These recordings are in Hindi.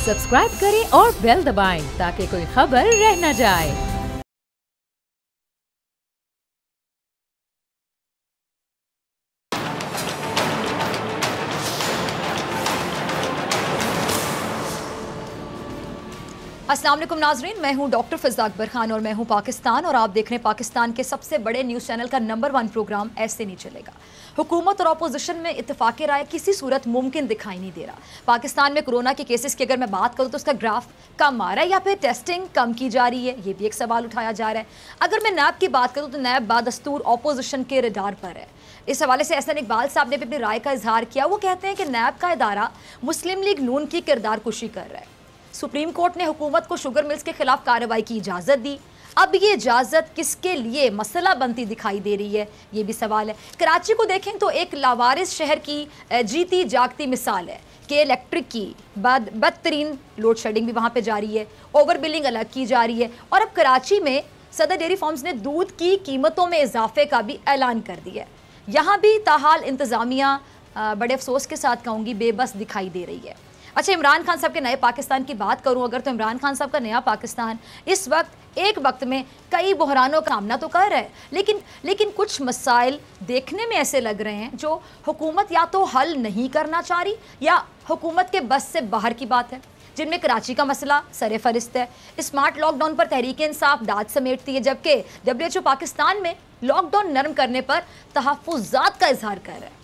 सब्सक्राइब करें और बेल दबाएं ताकि कोई खबर रह न जाए। अस्सलाम वालेकुम नाजरीन, मैं हूं डॉक्टर फिज़ा अकबर खान और मैं हूं पाकिस्तान और आप देख रहे हैं पाकिस्तान के सबसे बड़े न्यूज़ चैनल का नंबर 1 प्रोग्राम ऐसे नहीं चलेगा। हुकूमत और अपोजिशन में इत्तेफाक राय किसी सूरत मुमकिन दिखाई नहीं दे रहा। पाकिस्तान में कोरोना के केसेस की अगर मैं बात करूं तो उसका ग्राफ कम आ रहा है या फिर टेस्टिंग कम की जा रही है, ये भी एक सवाल उठाया जा रहा है। अगर मैं नैब की बात करूँ तो नैब बादस्तूर अपोजिशन के रडार पर है। इस हवाले से एहसन इकबाल साहब ने भी अपनी राय का इजहार किया। वो कहते हैं कि नैब का इदारा मुस्लिम लीग नून की किरदार कुशी कर रहा है। सुप्रीम कोर्ट ने हुकूमत को शुगर मिल्स के खिलाफ कार्रवाई की इजाज़त दी। अब ये इजाज़त किसके लिए मसला बनती दिखाई दे रही है, ये भी सवाल है। कराची को देखें तो एक लावारिस शहर की जीती जागती मिसाल है कि इलेक्ट्रिक की बदतरीन लोड शेडिंग भी वहाँ पे जारी है, ओवर बिलिंग अलग की जा रही है और अब कराची में सदर डेयरी फार्म्स ने दूध की कीमतों में इजाफे का भी ऐलान कर दिया है। यहाँ भी ताहाल इंतज़ामिया बड़े अफसोस के साथ कहूँगी बेबस दिखाई दे रही है। अच्छा, इमरान खान साहब के नए पाकिस्तान की बात करूं अगर तो इमरान खान साहब का नया पाकिस्तान इस वक्त एक वक्त में कई बहरानों का सामना तो कर रहा है, लेकिन कुछ मसाइल देखने में ऐसे लग रहे हैं जो हुकूमत या तो हल नहीं करना चाह रही या हुकूमत के बस से बाहर की बात है, जिनमें कराची का मसला सरे फरिस्त है। स्मार्ट लॉकडाउन पर तहरीक इंसाफ दाद समेटती है, जबकि WHO पाकिस्तान में लॉकडाउन नरम करने पर तहफ़्फ़ुज़ात का इजहार कर रहा है।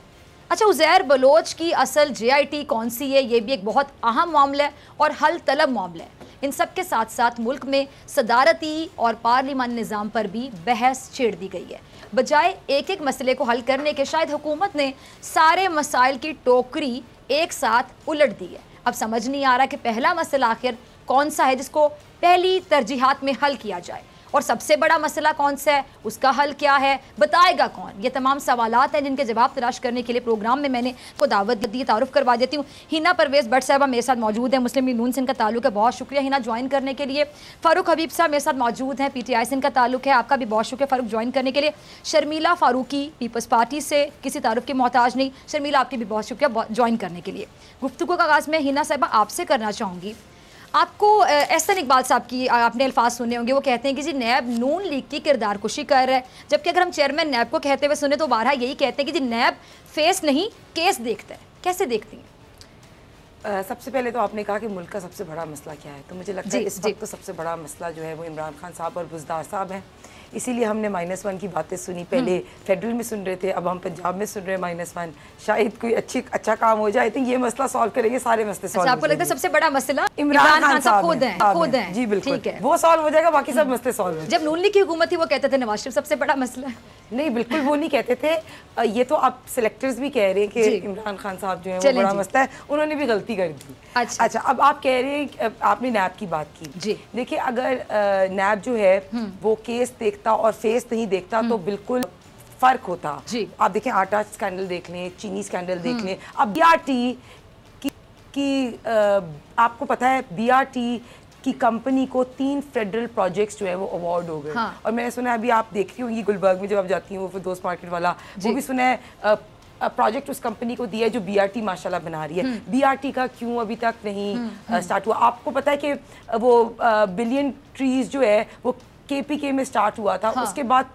अच्छा, उज़ैर बलोच की असल JIT कौन सी है, ये भी एक बहुत अहम मामला है और हल तलब मामला है। इन सब के साथ साथ मुल्क में सदारती और पार्लिमानी निज़ाम पर भी बहस छेड़ दी गई है। बजाय एक एक मसले को हल करने के शायद हुकूमत ने सारे मसाइल की टोकरी एक साथ उलट दी है। अब समझ नहीं आ रहा कि पहला मसला आखिर कौन सा है जिसको पहली तरजीहात में हल किया जाए और सबसे बड़ा मसला कौन सा है, उसका हल क्या है, बताएगा कौन। ये तमाम सवालात हैं जिनके जवाब तलाश करने के लिए प्रोग्राम में मैंने को दावत दी। तारुफ करवा देती हूँ, हिना परवेज़ भट्ट साहबा मेरे साथ मौजूद हैं, मुस्लिम लीग नून से इनका ताल्लुक है। बहुत शुक्रिया हिना ज्वाइन करने के लिए। फ़ारूक हबीब साहब मेरे साथ मौजूद हैं, PTI से इनका ताल्लुक है, आपका भी बहुत शुक्रिया फ़ारूक ज्वाइन करने के लिए। शर्मिला फारूकी पीपल्स पार्टी से किसी तारुफ की मोहताज नहीं, शर्मिला आपकी भी बहुत शुक्रिया ज्वाइन करने के लिए। गुफ्तगू का आगाज़ में हिना साहबा आपसे करना चाहूँगी। आपको एहसन इकबाल साहब की आपने अल्फाज सुने होंगे, वो कहते हैं कि जी नैब नून लीग की किरदार कुशी कर रहा है, जबकि अगर हम चेयरमैन नैब को कहते हुए सुने तो बारहा यही कहते हैं कि जी नैब फेस नहीं केस देखता है। कैसे देखती हैं? सबसे पहले तो आपने कहा कि मुल्क का सबसे बड़ा मसला क्या है, तो मुझे लगता है इस वक्त तो सबसे बड़ा मसला जो है वो इमरान खान साहब और बुज़दार साहब हैं। इसीलिए हमने -1 की बातें सुनी, पहले फेडरल में सुन रहे थे, अब हम पंजाब में सुन रहे हैं -1। शायद कोई अच्छा काम हो जाए, तो ये मसला सॉल्व करेंगे, सारे मसले सॉल्व। आपको लगता है सबसे बड़ा मसला इमरान खान साहब खुद हैं? जी बिल्कुल, वो सॉल्व हो जाएगा, बाकी सब मसले सॉल्व हो। जब नून लीग की हुकूमत थी वो कहते थे नवाज शरीफ सबसे बड़ा मसला है। नहीं, बिल्कुल वो नहीं कहते थे। ये तो आप सिलेक्टर्स भी कह रहे हैं कि इमरान खान साहब जो है वो बड़ा मसला है, उन्होंने भी गलती कर दी। अच्छा, अब आप कह रहे हैं, आपने नैब की बात की। देखिए, अगर नैब जो है वो केस देखता और फेस नहीं देखता तो बिल्कुल फर्क होता। आप देखें, आटा स्कैंडल देख लें, चीनी स्कैंडल देख लें। अब BRT की आपको पता है BRT की कंपनी को 3 फेडरल प्रोजेक्ट्स जो है वो अवार्ड हो गए। और मैंने सुना है, अभी आप देख रही होंगी गुलबर्ग में जब आप जाती हैं वो फिरदौस मार्केट वाला, वो भी सुना है प्रोजेक्ट उस कंपनी को दिया है जो BRT माशाल्लाह बना रही है। BRT का क्यों अभी तक नहीं स्टार्ट हुआ? आपको पता है कि वो बिलियन ट्रीज जो है वो KPK में स्टार्ट हुआ था। उसके बाद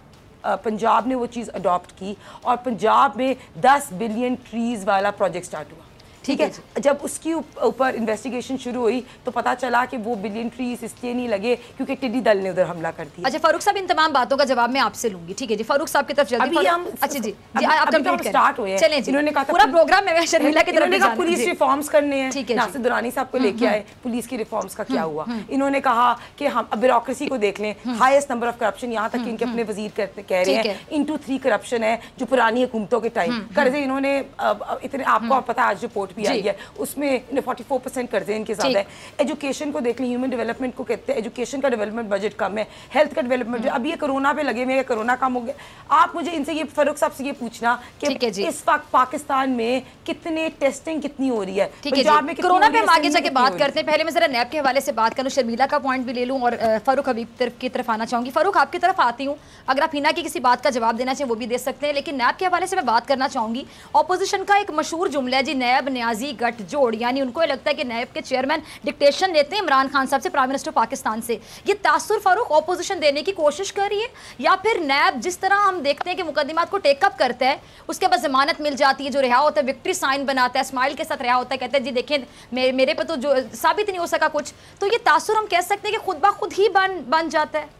पंजाब ने वो चीज़ अडॉप्ट की और पंजाब में 10 बिलियन ट्रीज वाला प्रोजेक्ट स्टार्ट हुआ। ठीक है, जब उसकी ऊपर इन्वेस्टिगेशन शुरू हुई तो पता चला कि वो बिलियन ट्रीज इसलिए नहीं लगे क्योंकि टिड्डी दल ने उधर हमला कर दिया। अच्छा फ़ारूक साहब, इन तमाम बातों का जवाब मैं आपसे लूंगी, ठीक है जी? फ़ारूक साहब की तरफ जल्दी अच्छा जी आप कंप्लीट स्टार्ट हुए हैं। चलें जी, इन्होंने कहा पूरा प्रोग्राम में शर्मिला की तरफ कहा पुलिस रिफॉर्म्स करने हैं, ठीक है, नासिर दुरानी साहब को लेके आए, पुलिस की रिफॉर्म्स का क्या हुआ? इन्होंने कहा कि हम ब्यूरोक्रेसी को देख लें, हाईएस्ट नंबर ऑफ करप्शन, यहाँ तक कि इनके अपने वजीर कह रहे हैं into 3 करप्शन है जो पुरानी हुकूमतों के टाइम कर्जे इन्होंने इतने, आपको पता है आज रिपोर्ट भी आई है, उसमें 44% कर्जे इनके साथ है। एजुकेशन को देख लें, ह्यूमन डेवलपमेंट को कहते हैं, एजुकेशन का डेवलपमेंट बजट कम है, हेल्थ का डेवलपमेंट, अब ये कोरोना पे लगे हुए, कोरोना कम हो गया। आप मुझे इनसे ये फ़ारूक साहब से ये पूछना कि इस वक्त पाकिस्तान में कितने टेस्टिंग कितनी हो रही है? पंजाब में कोरोना पे हम आगे जाके बात करते हैं, पहले मैं जरा नैब के हवाले से बात करूं, शर्मिला का पॉइंट भी ले लूं और फ़ारूक हबीब की तरफ आना चाहूंगी। फ़ारूक, आपकी तरफ आती हूँ, अगर आप हिना की किसी बात का जवाब देना चाहें वो भी दे सकते हैं, लेकिन नैब के हवाले से मैं बात करना चाहूंगी। ऑपोजिशन का एक मशहूर जुमला है जी, नैब न्याजी गठजोड़, यानी उनको लगता है कि नैब के चेयरमैन डिक्टेशन लेते हैं इमरान खान साहब से, प्राइम मिनिस्टर पाकिस्तान से, ये तासुर फारूक ऑपोजिशन देने की कोशिश कर रही है, या फिर नैब जिस तरह हम देखते हैं कि मुकदमात को टेकअप करता है, उसके बाद जमानत मिल जाती है, जो रिहा होता है विक्ट्री साइन बनाता है, स्माइल के साथ रिहा होता है, कहते हैं जी देखें मेरे पे तो जो साबित नहीं हो सका कुछ, तो ये तासुर हम कह सकते हैं कि खुद ब खुद ही बन जाता है।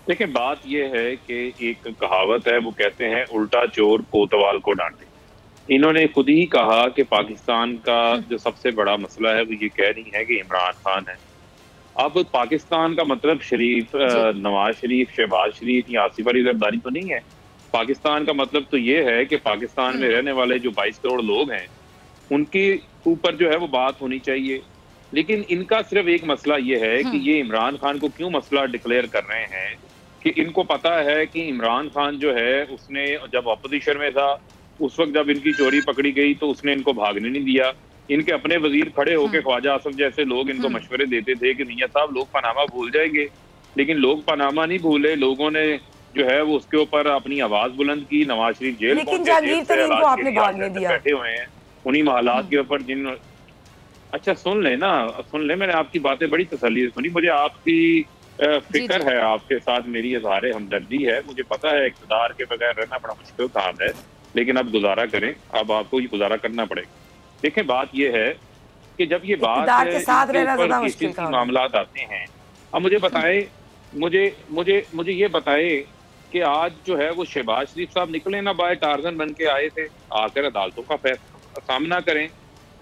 देखिए, बात यह है कि एक कहावत है, वो कहते हैं उल्टा चोर कोतवाल को डांटे। इन्होंने खुद ही कहा कि पाकिस्तान का जो सबसे बड़ा मसला है वो ये कह रही है कि इमरान खान है। अब पाकिस्तान का मतलब शरीफ, नवाज शरीफ, शहबाज शरीफ या आसिफ अली जरदारी तो नहीं है। पाकिस्तान का मतलब तो ये है कि पाकिस्तान में रहने वाले जो 22 करोड़ लोग हैं उनके ऊपर जो है वो बात होनी चाहिए। लेकिन इनका सिर्फ एक मसला ये है कि ये इमरान खान को क्यों मसला डिक्लेयर कर रहे हैं कि इनको पता है कि इमरान खान जो है उसने जब अपोजिशन में था उस वक्त जब इनकी चोरी पकड़ी गई तो उसने इनको भागने नहीं दिया। इनके अपने वजीर खड़े होकर ख्वाजा आसफ जैसे लोग इनको मशवरे देते थे कि मियां साहब लोग पनामा भूल जाएंगे, लेकिन लोग पनामा नहीं भूले। लोगों ने जो है वो उसके ऊपर अपनी आवाज बुलंद की। नवाज शरीफ जेल बैठे हुए हैं उन्हीं हालात के ऊपर जिन। अच्छा सुन ले ना, सुन ले, मैंने आपकी बातें बड़ी तसल्ली से सुनी। मुझे आपकी फिक्र है, आपके साथ मेरी इज़हार हमदर्दी है। मुझे पता है इक़्तिदार के बगैर रहना बड़ा मुश्किल काम है, लेकिन अब गुजारा करें, अब आपको ये गुजारा करना पड़ेगा। देखें, बात ये है कि जब ये बात मामला आते हैं, अब मुझे बताएं, मुझे ये बताएं कि आज जो है वो शहबाज शरीफ साहब निकले ना बाय टार्जन बन के आए थे, आकर अदालतों का फैसला सामना करें।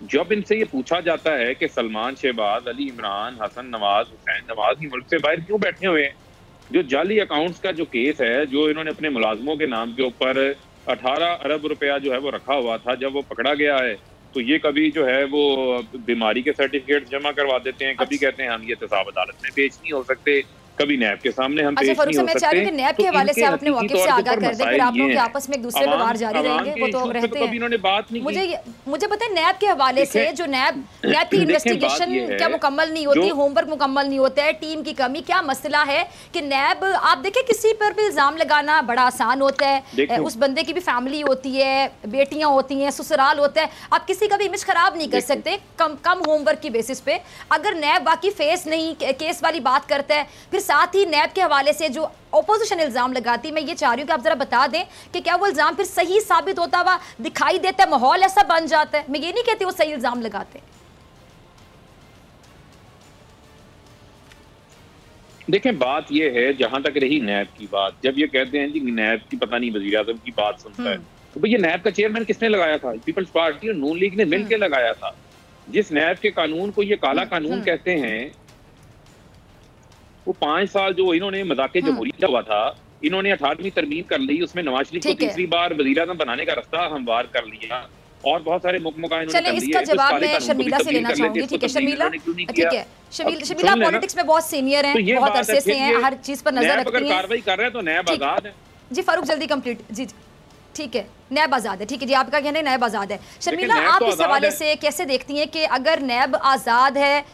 जब इनसे ये पूछा जाता है कि सलमान, शहबाज, अली इमरान, हसन नवाज, हुसैन नवाज ही मुल्क से बाहर क्यों बैठे हुए हैं, जो जाली अकाउंट्स का जो केस है, जो इन्होंने अपने मुलाजमों के नाम के ऊपर 18 अरब रुपया जो है वो रखा हुआ था, जब वो पकड़ा गया है तो ये कभी जो है वो बीमारी के सर्टिफिकेट जमा करवा देते हैं, कभी कहते हैं हम ये एहतसाब अदालत में पेश नहीं हो सकते, कभी नैब के सामने हम पेश नहीं हो सकते। मैं चाह रही हूँ कि नैब के हवाले से आप अपने मौक़िफ़ से आगाह कर दें, फिर आप लोग आपस में एक दूसरे पे वार जारी रहेंगे, वो तो रहते हैं। इन्होंने बात नहीं की। मुझे पता है नैब के हवाले से, जो नैब की इन्वेस्टिगेशन क्या मुकम्मल नहीं होती, होमवर्क मुकम्मल नहीं होता है, टीम की कमी, क्या मसला है कि नैब, आप देखें किसी पर भी इल्जाम लगाना बड़ा आसान होता है, उस बंदे की भी फैमिली होती है, बेटियां होती हैं, ससुराल होता है, आप किसी का भी इमेज खराब नहीं कर सकते कम होमवर्क की बेसिस पे। अगर नैब बाकी फेस नहीं केस वाली बात करता है, फिर साथ ही नैब के हवाले से जो ऑपोजिशन इल्जाम लगाती है, मैं ये चाह रही हूँ कि आप जरा बता दें कि क्या वो इल्जाम फिर सही साबित होता हुआ दिखाई देता है, माहौल ऐसा बन जाता है। मैं ये नहीं कहती वो सही इल्जाम लगाते। देखें, बात ये है, जहां तक रही नैब की बात, जब ये कहते हैं जी नैब की पता नहीं वज़ीर आज़म की बात सुनता है, तो भैया नैब का चेयरमैन किसने लगाया था? पीपल्स पार्टी और नून लीग ने मिलकर लगाया था। जिस नैब के कानून को ये काला कानून कहते हैं, वो 5 साल जो इन्होंने मज़ाक़े जमहूरियत हुआ था, इन्होंने 18वीं तरमीम कर ली, उसमें नवाज शरीफ को तीसरी बार वज़ीर आज़म बनाने का रास्ता हमवार कर लिया और बहुत सारे मौका इन्होंने कर लिए। इसका जवाब मैं शर्मिला से लेना चाहूंगी। ठीक है शर्मिला, ठीक है शर्मिला पॉलिटिक्स में बहुत सीनियर हैं, बहुत अरसे से हैं, हर चीज पर नजर रखती हैं। कार्रवाई कर रहे हैं तो नैब आजाद है। जी फारूक जल्दी कंप्लीट। जी ठीक है, नैब आज़ाद है। ठीक है जी, आपका कहना है नैब आज़ाद है। शर्मिला, आप इस हवाले से कैसे देखती हैं कि अगर नैब आज़ाद है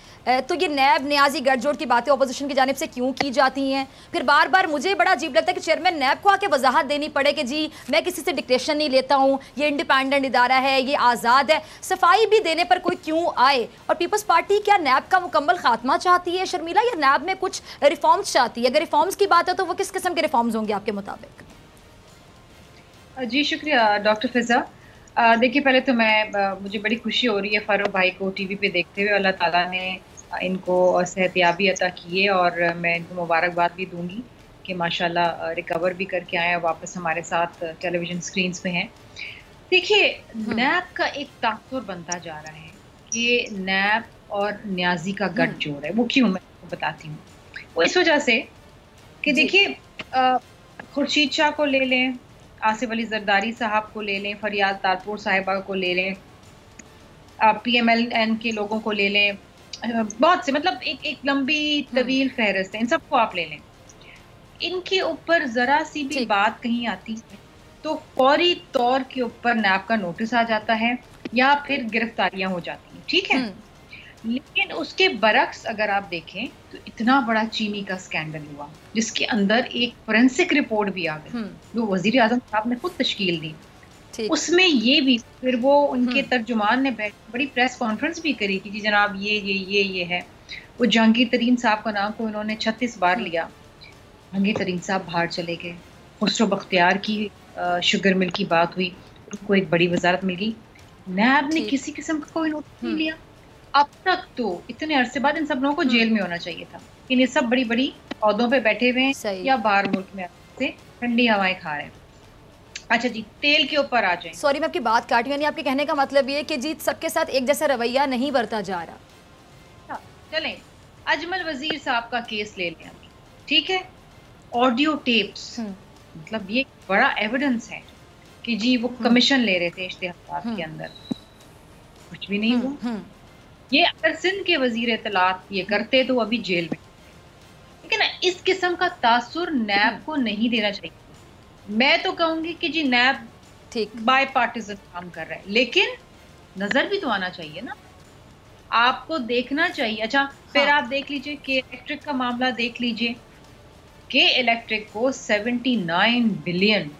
तो ये नैब न्याजी गठजोड़ की बातें अपोजिशन की जानिब से क्यों की जाती हैं? फिर बार बार मुझे बड़ा अजीब लगता है कि चेयरमैन नैब को आके वजाहत देनी पड़े कि जी मैं किसी से डिक्टेशन नहीं लेता हूँ, ये इंडिपेंडेंट इदारा है, ये आज़ाद है। सफाई भी देने पर कोई क्यों आए? और पीपल्स पार्टी क्या नैब का मुकम्मल खात्मा चाहती है शर्मिला, या नैब में कुछ रिफॉर्म्स चाहती है? अगर रिफॉर्म्स की बात है तो वो किस किस्म के रिफॉर्म्स होंगे आपके मुताबिक? जी शुक्रिया डॉक्टर फिजा। देखिए, पहले तो मुझे बड़ी खुशी हो रही है फारूक भाई को टीवी पे देखते हुए। अल्लाह ताला ने इनको सेहतयाबी अता की है और मैं इनको मुबारकबाद भी दूंगी कि माशाल्लाह रिकवर भी करके आए, वापस हमारे साथ टेलीविज़न स्क्रीन्स पे हैं। देखिए, नैब का एक तासुर बनता जा रहा है कि नैब और न्याजी का गठजोड़ है। वो क्यों, मैं आपको बताती हूँ। वो इस वजह से कि देखिए, खुर्शीद शाह को ले लें, आसिफ अली जरदारी साहब को ले लें, फरियाद तारपुर साहिबा को ले लें, PMLN के लोगों को ले लें, बहुत से, मतलब एक लंबी तवील फहरिस्त है, इन सबको आप ले लें। इनके ऊपर जरा सी भी बात कहीं आती है तो फौरी तौर के ऊपर नैब का नोटिस आ जाता है या फिर गिरफ्तारियां हो जाती हैं। ठीक है, लेकिन उसके बरक्स अगर आप देखें तो इतना बड़ा चीनी का स्कैंडल हुआ जिसके अंदर एक फोरेंसिक रिपोर्ट भी आ गई, जो वजीर आजम साहब ने खुद तश्कील दी। उसमें ये भी फिर वो उनके तर्जुमान ने बड़ी प्रेस कॉन्फ्रेंस भी करी थी कि जनाब ये है। वो जहांगीर तरीन साहब का नाम को उन्होंने 36 बार लिया। जहांगीर तरीन साहब बाहर चले गए। खुसरो बख्तियार की शुगर मिल की बात हुई, उनको एक बड़ी वजारत मिल गई। नैब ने किसी किस्म का कोई नोटिस नहीं लिया। अब तक तो इतने अरसे बाद इन सब लोगों को जेल में होना चाहिए था। इन सब बड़ी बड़ी औहदों पे बैठे हुए हैं या बाहर मुल्क में से ठंडी हवाएं खा रहे हैं। अच्छा जी, तेल के ऊपर आ जाए। सॉरी मैं आपकी बात काटी, यानी आपके कहने का मतलब ये है कि जी सबके साथ एक जैसा रवैया नहीं बरता जा रहा। चलें, अजमल वजीर साहब का केस ले लें अभी, ठीक है। ऑडियो टेप्स, मतलब ये बड़ा एविडेंस है कि जी वो कमीशन ले रहे थे इश्तिहारात के अंदर, कुछ भी नहीं हुआ। ये अगर सिंध के वजीर इत्तलात ये करते तो अभी जेल में। लेकिन इस किस्म का तासुर नैब को नहीं देना चाहिए। मैं तो कहूंगी कि जी नैब ठीक बाय पार्टिजन काम कर रहा है, लेकिन नजर भी तो आना चाहिए ना, आपको देखना चाहिए। अच्छा फिर आप देख लीजिए के इलेक्ट्रिक का मामला देख लीजिए। के इलेक्ट्रिक को 79 बिलियन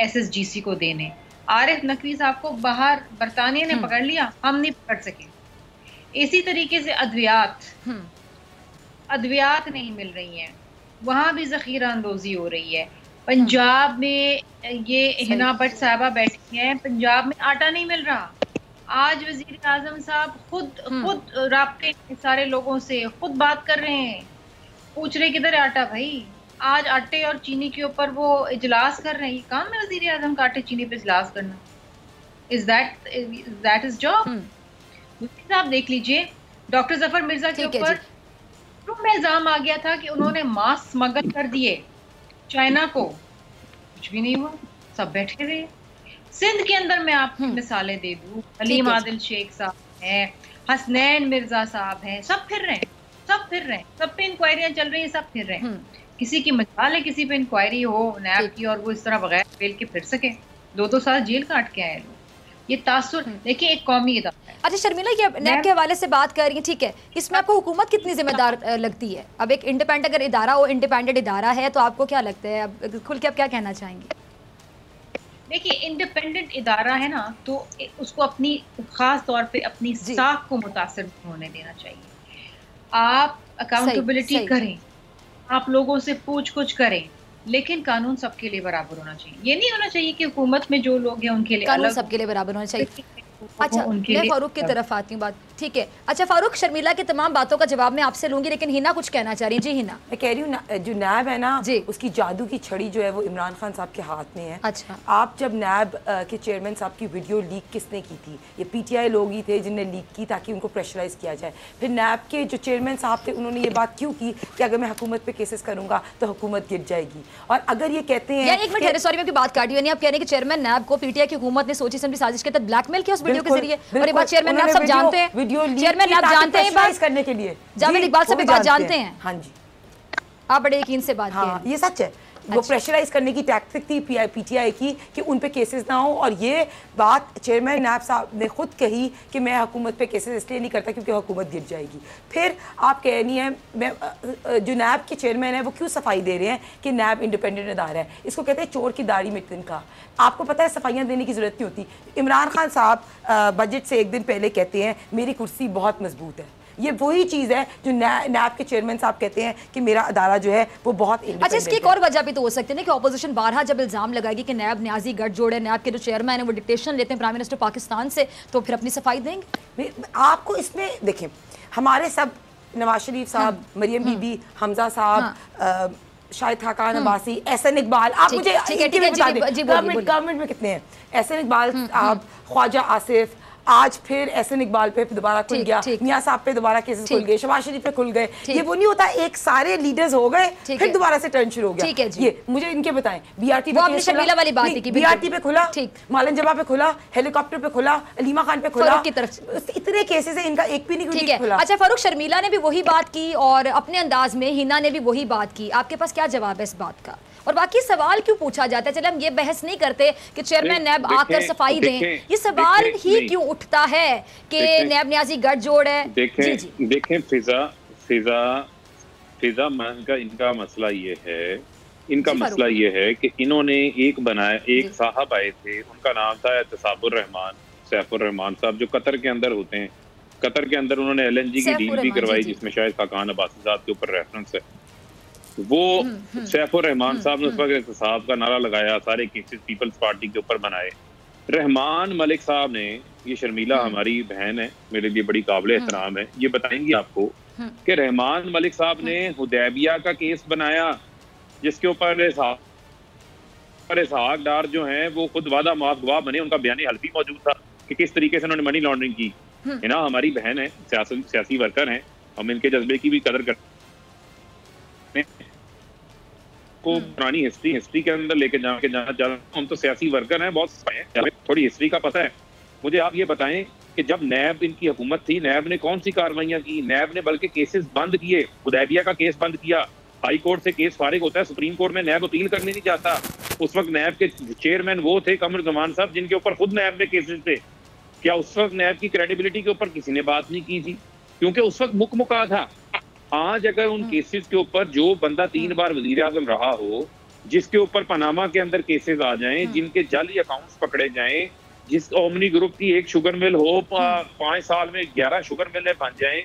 SSGC को देने, आरिफ नकवी साहब को बाहर बरतानिया ने पकड़ लिया, हम नहीं पकड़ सके। इसी तरीके से अद्वियात नहीं मिल रही हैं, वहां भी जखीरा अंदोजी हो रही है। पंजाब में ये हिना भट्ट साहबा बैठी हैं, पंजाब में आटा नहीं मिल रहा। आज वजीर आजम साहब खुद राब्ते सारे लोगों से खुद बात कर रहे हैं, पूछ रहे किधर है आटा भाई। आज आटे और चीनी के ऊपर वो इजलास कर रहे हैं। काम है वजीर आजम का आटे चीनी पे इजलास करना? Is that is job? आप देख लीजिए डॉक्टर जफर मिर्जा के ऊपर में इल्जाम आ गया था कि उन्होंने मास्क स्मगल कर दिए चाइना को, कुछ भी नहीं हुआ, सब बैठे हुए। सिंध के अंदर मैं आपको मिसालें दे दूं, हलीम आदिल शेख साहब हैं, हसनैन मिर्जा साहब हैं, सब फिर रहे हैं, सब पे इंक्वायरियां चल रही हैं, सब फिर रहे हैं। किसी की मजाल है किसी पे इंक्वायरी हो नैब की और वो इस तरह बगैर बेल के फिर सके। 2-2 साल जेल काट के आए लोग। ये तासुर देखिए एक कौमी इदारा है। अच्छा शर्मिला, ये नैब के हवाले से बात कर रही है, ठीक है, इसमें आपको हुकूमत कितनी जिम्मेदार लगती है? अब एक इंडिपेंडेंट अगर इदारा हो, इंडिपेंडेंट इदारा है, तो आपको क्या लगता है, अब खुल के आप क्या कहना चाहेंगे? देखिए इंडिपेंडेंट इदारा है ना, तो उसको अपनी खास तौर पे अपनी साख को मुतासर होने देना चाहिए। आप अकाउंटेबिलिटी करें, आप लोगों से पूछ कुछ करें, लेकिन कानून सबके लिए बराबर होना चाहिए। ये नहीं होना चाहिए कि हुकूमत में जो लोग हैं उनके लिए कानून सबके लिए बराबर होना चाहिए। अच्छा मैं फारूक की तरफ आती हूँ बात, ठीक है। अच्छा फारूक, शर्मिला की तमाम बातों का जवाब मैं आपसे लूंगी, लेकिन हिना कुछ कहना चाह रही है। जी हिना। मैं कह रही हूँ जो नैब है ना, उसकी जादू की छड़ी जो है वो इमरान खान साहब के हाथ में है। अच्छा आप जब नैब के चेयरमैन साहब की वीडियो लीक किसने की थी? ये PTI लोग ही थे जिनने लीक की ताकि उनको प्रेशराइज किया जाए। फिर नैब के जो चेयरमैन साहब थे उन्होंने ये बात क्यों की कि अगर मैं हुकूमत पे केसेस करूंगा तो हुकूमत गिर जाएगी। और अगर ये कहते हैं, एक मिनट सॉरी मैं आपकी बात काटी, यानी आप कह रहे हैं कि चेयरमैन नैब को PTI की हुकूमत ने सोची समझी साजिश के तहत ब्लैकमेल किया उस वीडियो के जरिए, और ये बात चेयरमैन नैब सब जानते हैं, चेयरमैन नैब जानते हैं बात करने के लिए, जावेद इकबाल साहब बात जानते हैं। हाँ जी, आप बड़े यकीन से बात हाँ, ये सच है। वो प्रेशराइज करने की टैक्टिक थी PTI की कि उन पे केसेस ना हो, और ये बात चेयरमैन नैब साहब ने खुद कही कि मैं हुकूमत पे केसेस इसलिए नहीं करता क्योंकि हुकूमत गिर जाएगी। फिर आप कह रही हैं, मैं जो नैब के चेयरमैन है वो क्यों सफाई दे रहे हैं कि नैब इंडिपेंडेंट इदारा है? इसको कहते हैं चोर की दाढ़ी में तिनका। आपको पता है सफाइयाँ देने की ज़रूरत नहीं होती। इमरान खान साहब बजट से एक दिन पहले कहते हैं मेरी कुर्सी बहुत मजबूत है। ये वही चीज़ है जो नैब के चेयरमैन साहब कहते हैं कि मेरा अदारा जो है वो बहुत इंडिपेंडेंट है। अच्छा इसकी एक और वजह भी तो हो सकती है ना कि ऑपोजिशन बारहा जब इल्जाम लगाएगी कि नैब न्याजी गठजोड़ है, नैब के जो चेयरमैन है वो डिक्टेशन लेते हैं प्राइम मिनिस्टर पाकिस्तान से, तो फिर अपनी सफाई देंगे। आपको इसमें देखें, हमारे सब नवाज शरीफ साहब, मरियम बीबी, हमजा साहब, शाहिद खाकान अब्बासी, एहसन इकबाल, आप मुझे गवर्नमेंट में कितने हैं? एहसन इकबाल साहब, ख्वाजा आसिफ, आज फिर एहसन इकबाल पे दोबारा खुल गया, मियां साहब पे दोबारा केसेस खुल गए, शहबाज शरीफ पे खुल गए। ये वो नहीं होता एक सारे लीडर्स हो गए फिर दोबारा से टर्न शुरू हो गया। ये मुझे इनके बताएं, BRT पे खुला, मालन जबा पे खुला, हेलीकॉप्टर पे खुला, अलीमा खान पे खुला, इतने केसेस है, इनका एक भी नहीं खुला। अच्छा फारूक, शर्मिला ने भी वही बात की और अपने अंदाज में हिना ने भी वही बात की, आपके पास क्या जवाब है इस बात का? और बाकी सवाल क्यों पूछा जाता है? चले हम ये बहस नहीं करते कि चेयरमैन नैब आकर सफाई दें, ये सवाल ही क्यों उठता है कि नैब न्याजी गठजोड़ है? देखें फिजा इनका मसला ये है इनका मसला ये है कि इन्होंने एक बनाया, एक साहब आए थे, उनका नाम था एहतसाबुर रहमान, सैफुर रहमान साहब, जो कतर के अंदर होते हैं। कतर के अंदर उन्होंने LNG की डील भी करवाई, जिसमें शायद खाकान अब्बासी साहब के ऊपर रेफरेंस है। वो सैफुर रहमान साहब ने उस वक्त एहतसाब का नारा लगाया, सारे केसेस पीपल्स पार्टी के ऊपर बनाए। रहमान मलिक साहब ने, ये शर्मिला हमारी बहन है, मेरे लिए बड़ी काबिल एहतराम है, ये बताएंगी आपको कि रहमान मलिक साहब ने हुदैबिया का केस बनाया, जिसके ऊपर इसहाक डार जो हैं वो खुद वादा माफ गवाह बने, उनका बयान हल्फी मौजूद था कि किस तरीके से उन्होंने मनी लॉन्ड्रिंग की है ना। हमारी बहन है, सियासी वर्कर हैं, हम इनके जज्बे की भी कदर करते हैं। को पुरानी हिस्ट्री के अंदर लेके जाना हम तो सियासी वर्कर हैं, बहुत हमें थोड़ी हिस्ट्री का पता है। मुझे आप ये बताएं कि जब नैब इनकी हुकूमत थी, नैब ने कौन सी कार्रवाइयां की? नैब ने बल्कि केसेस बंद किए, हुदैबिया का केस बंद किया, हाई कोर्ट से केस फारिग होता है, सुप्रीम कोर्ट में नैब अपील करने नहीं जाता। उस वक्त नैब के चेयरमैन वो थे कमरुज़्ज़मान साहब, जिनके ऊपर खुद नैब में केसेस थे। क्या उस वक्त नैब की क्रेडिबिलिटी के ऊपर किसी ने बात नहीं की थी? क्योंकि उस वक्त मुकमुका था। आज अगर उन केसेस के ऊपर जो बंदा 3 बार वजीर आज़म रहा हो, जिसके ऊपर पनामा के अंदर केसेस आ जाएं, जिनके जाली अकाउंट्स पकड़े जाएं, जिस ओमनी ग्रुप की एक शुगर मिल हो 5 साल में 11 शुगर मिलें बन जाएं।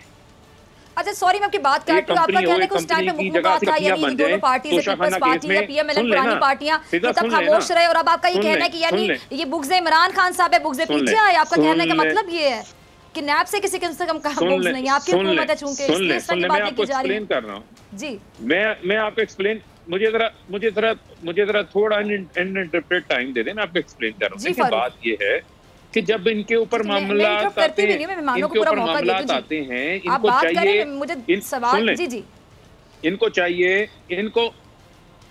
अच्छा सॉरी मैं आपकी बात काट रही हूं, आपका कहना है कि उस टाइम पे मुकमुका था, यानी ये दोनों पार्टीज है, पीपल्स पार्टी या PMLN पुरानी पार्टियां तब खामोश रहे, और अब आपका ये कहना है कि यानी ये बुग़्ज़ इमरान खान साहब है, बुग़्ज़ पीछे आए। आपका कहने का मतलब ये है कि नैब से किसी कम से कम बुग़्ज़ नहीं है, आपकी हुकूमत है चूंकि इसलिए इस तरह की बातें की जा रही हैं। कर रहा हूं जी, मैं आपको एक्सप्लेन, मुझे जरा थोड़ा इंटरप्रेट टाइम दे दें, मैं आपको एक्सप्लेन कर रहा हूं। बात ये है कि जब इनके ऊपर मामला आते हैं, इनको चाहिए,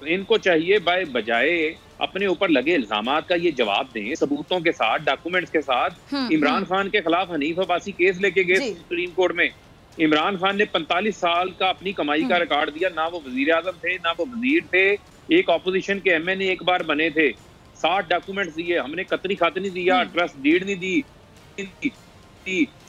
इनको चाहिए बजाय अपने ऊपर लगे इल्जामात का ये जवाब दें सबूतों के साथ, डॉक्यूमेंट्स के साथ। इमरान खान के खिलाफ हनीफ अब्बासी केस लेके गए सुप्रीम कोर्ट में। इमरान खान ने 45 साल का अपनी कमाई का रिकॉर्ड दिया, ना वो वजीर आजम थे, ना वो वजीर थे, एक ऑपोजिशन के MNA एक बार बने थे। 60 डॉक्यूमेंट्स दिए, हमने कतरी खात नहीं दिया, ट्रस्ट डीड नहीं दी,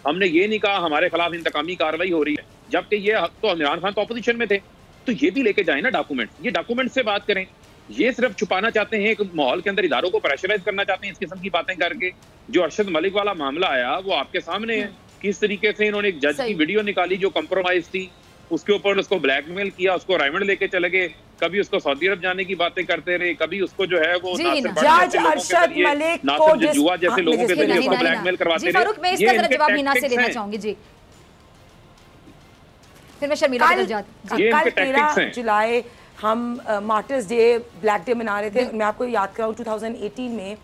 हमने ये नहीं कहा हमारे खिलाफ इंतकामी कार्रवाई हो रही है, जबकि ये तो इमरान खान तो अपोजिशन में थे। तो ये भी लेके जाए ना डॉक्यूमेंट, ये डॉक्यूमेंट से बात करें। ये सिर्फ छुपाना चाहते हैं, एक माहौल के अंदर इदारों को प्रेशराइज करना चाहते हैं इस किस्म की बातें करके। जो अरशद मलिक वाला मामला आया वो आपके सामने है, किस तरीके से इन्होंने एक जज की वीडियो निकाली जो कंप्रोमाइज थी, उसके ऊपर उसको ब्लैकमेल किया, उसको रायमंड लेके चले गए, कभी उसको सऊदी अरब जाने की बातें करते रहे, कभी उसको जो है वो जज अरशद मलिक को जुआ जैसे लोगों के जरिए उसको ब्लैकमेल करवाते रहे। मैं इसका जरा जवाब मीना से लेना चाहूंगी जी, फिर मैं शर्मिला को जाती। कल 13 जुलाई हम मार्टर्स डे, ब्लैक डे मना रहे थे। मैं आपको याद कराऊं 2018 में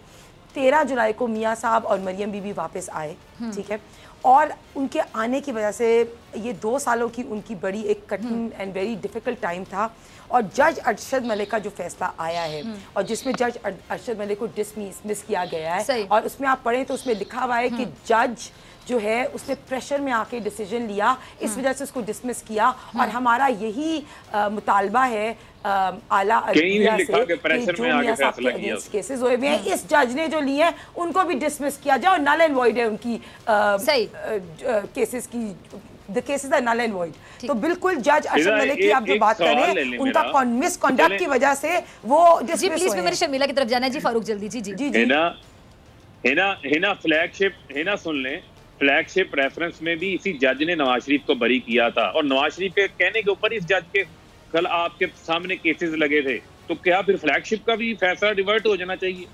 13 जुलाई को मियाँ साहब और मरियम बीबी वापस आए, ठीक है, और उनके आने की वजह से ये 2 सालों की उनकी बड़ी एक कठिन एंड वेरी डिफिकल्ट टाइम था। और जज अरशद मलिक का जो फैसला आया है और जिसमें जज अरशद मलिक को डिसमिस किया गया है, और उसमें आप पढ़ें तो उसमें लिखा हुआ है कि जज जो है उसने प्रेशर में आके डिसीजन लिया, इस वजह से उसको डिसमिस किया। और हमारा यही मुतालबा है आला अदलिया से कि जो मियां साहब के अगेंस्ट केसेस हुए हैं, इस जज ने जो लिए हैं उनको भी डिसमिस किया जाए, और नल एंड वॉइड है उनकी केसेस की, the cases are null and void. तो बिल्कुल जज अरशद मलिक की आप जो बात करें, उनका मिसकंडक्ट की वजह से वो डिसमिस हुए। प्लीज मेरे शर्मिला की तरफ जाना है जी, फारूक जल्दी जी जी जी है ना फ्लैगशिप सुन लें, फ्लैगशिप रेफरेंस में भी इसी जज ने नवाज शरीफ को बरी किया था, और नवाज शरीफ के कहने के ऊपर इस जज के कल आपके सामने केसेस लगे थे। तो क्या फिर फ्लैगशिप का भी फैसला रिवर्ट हो जाना चाहिए?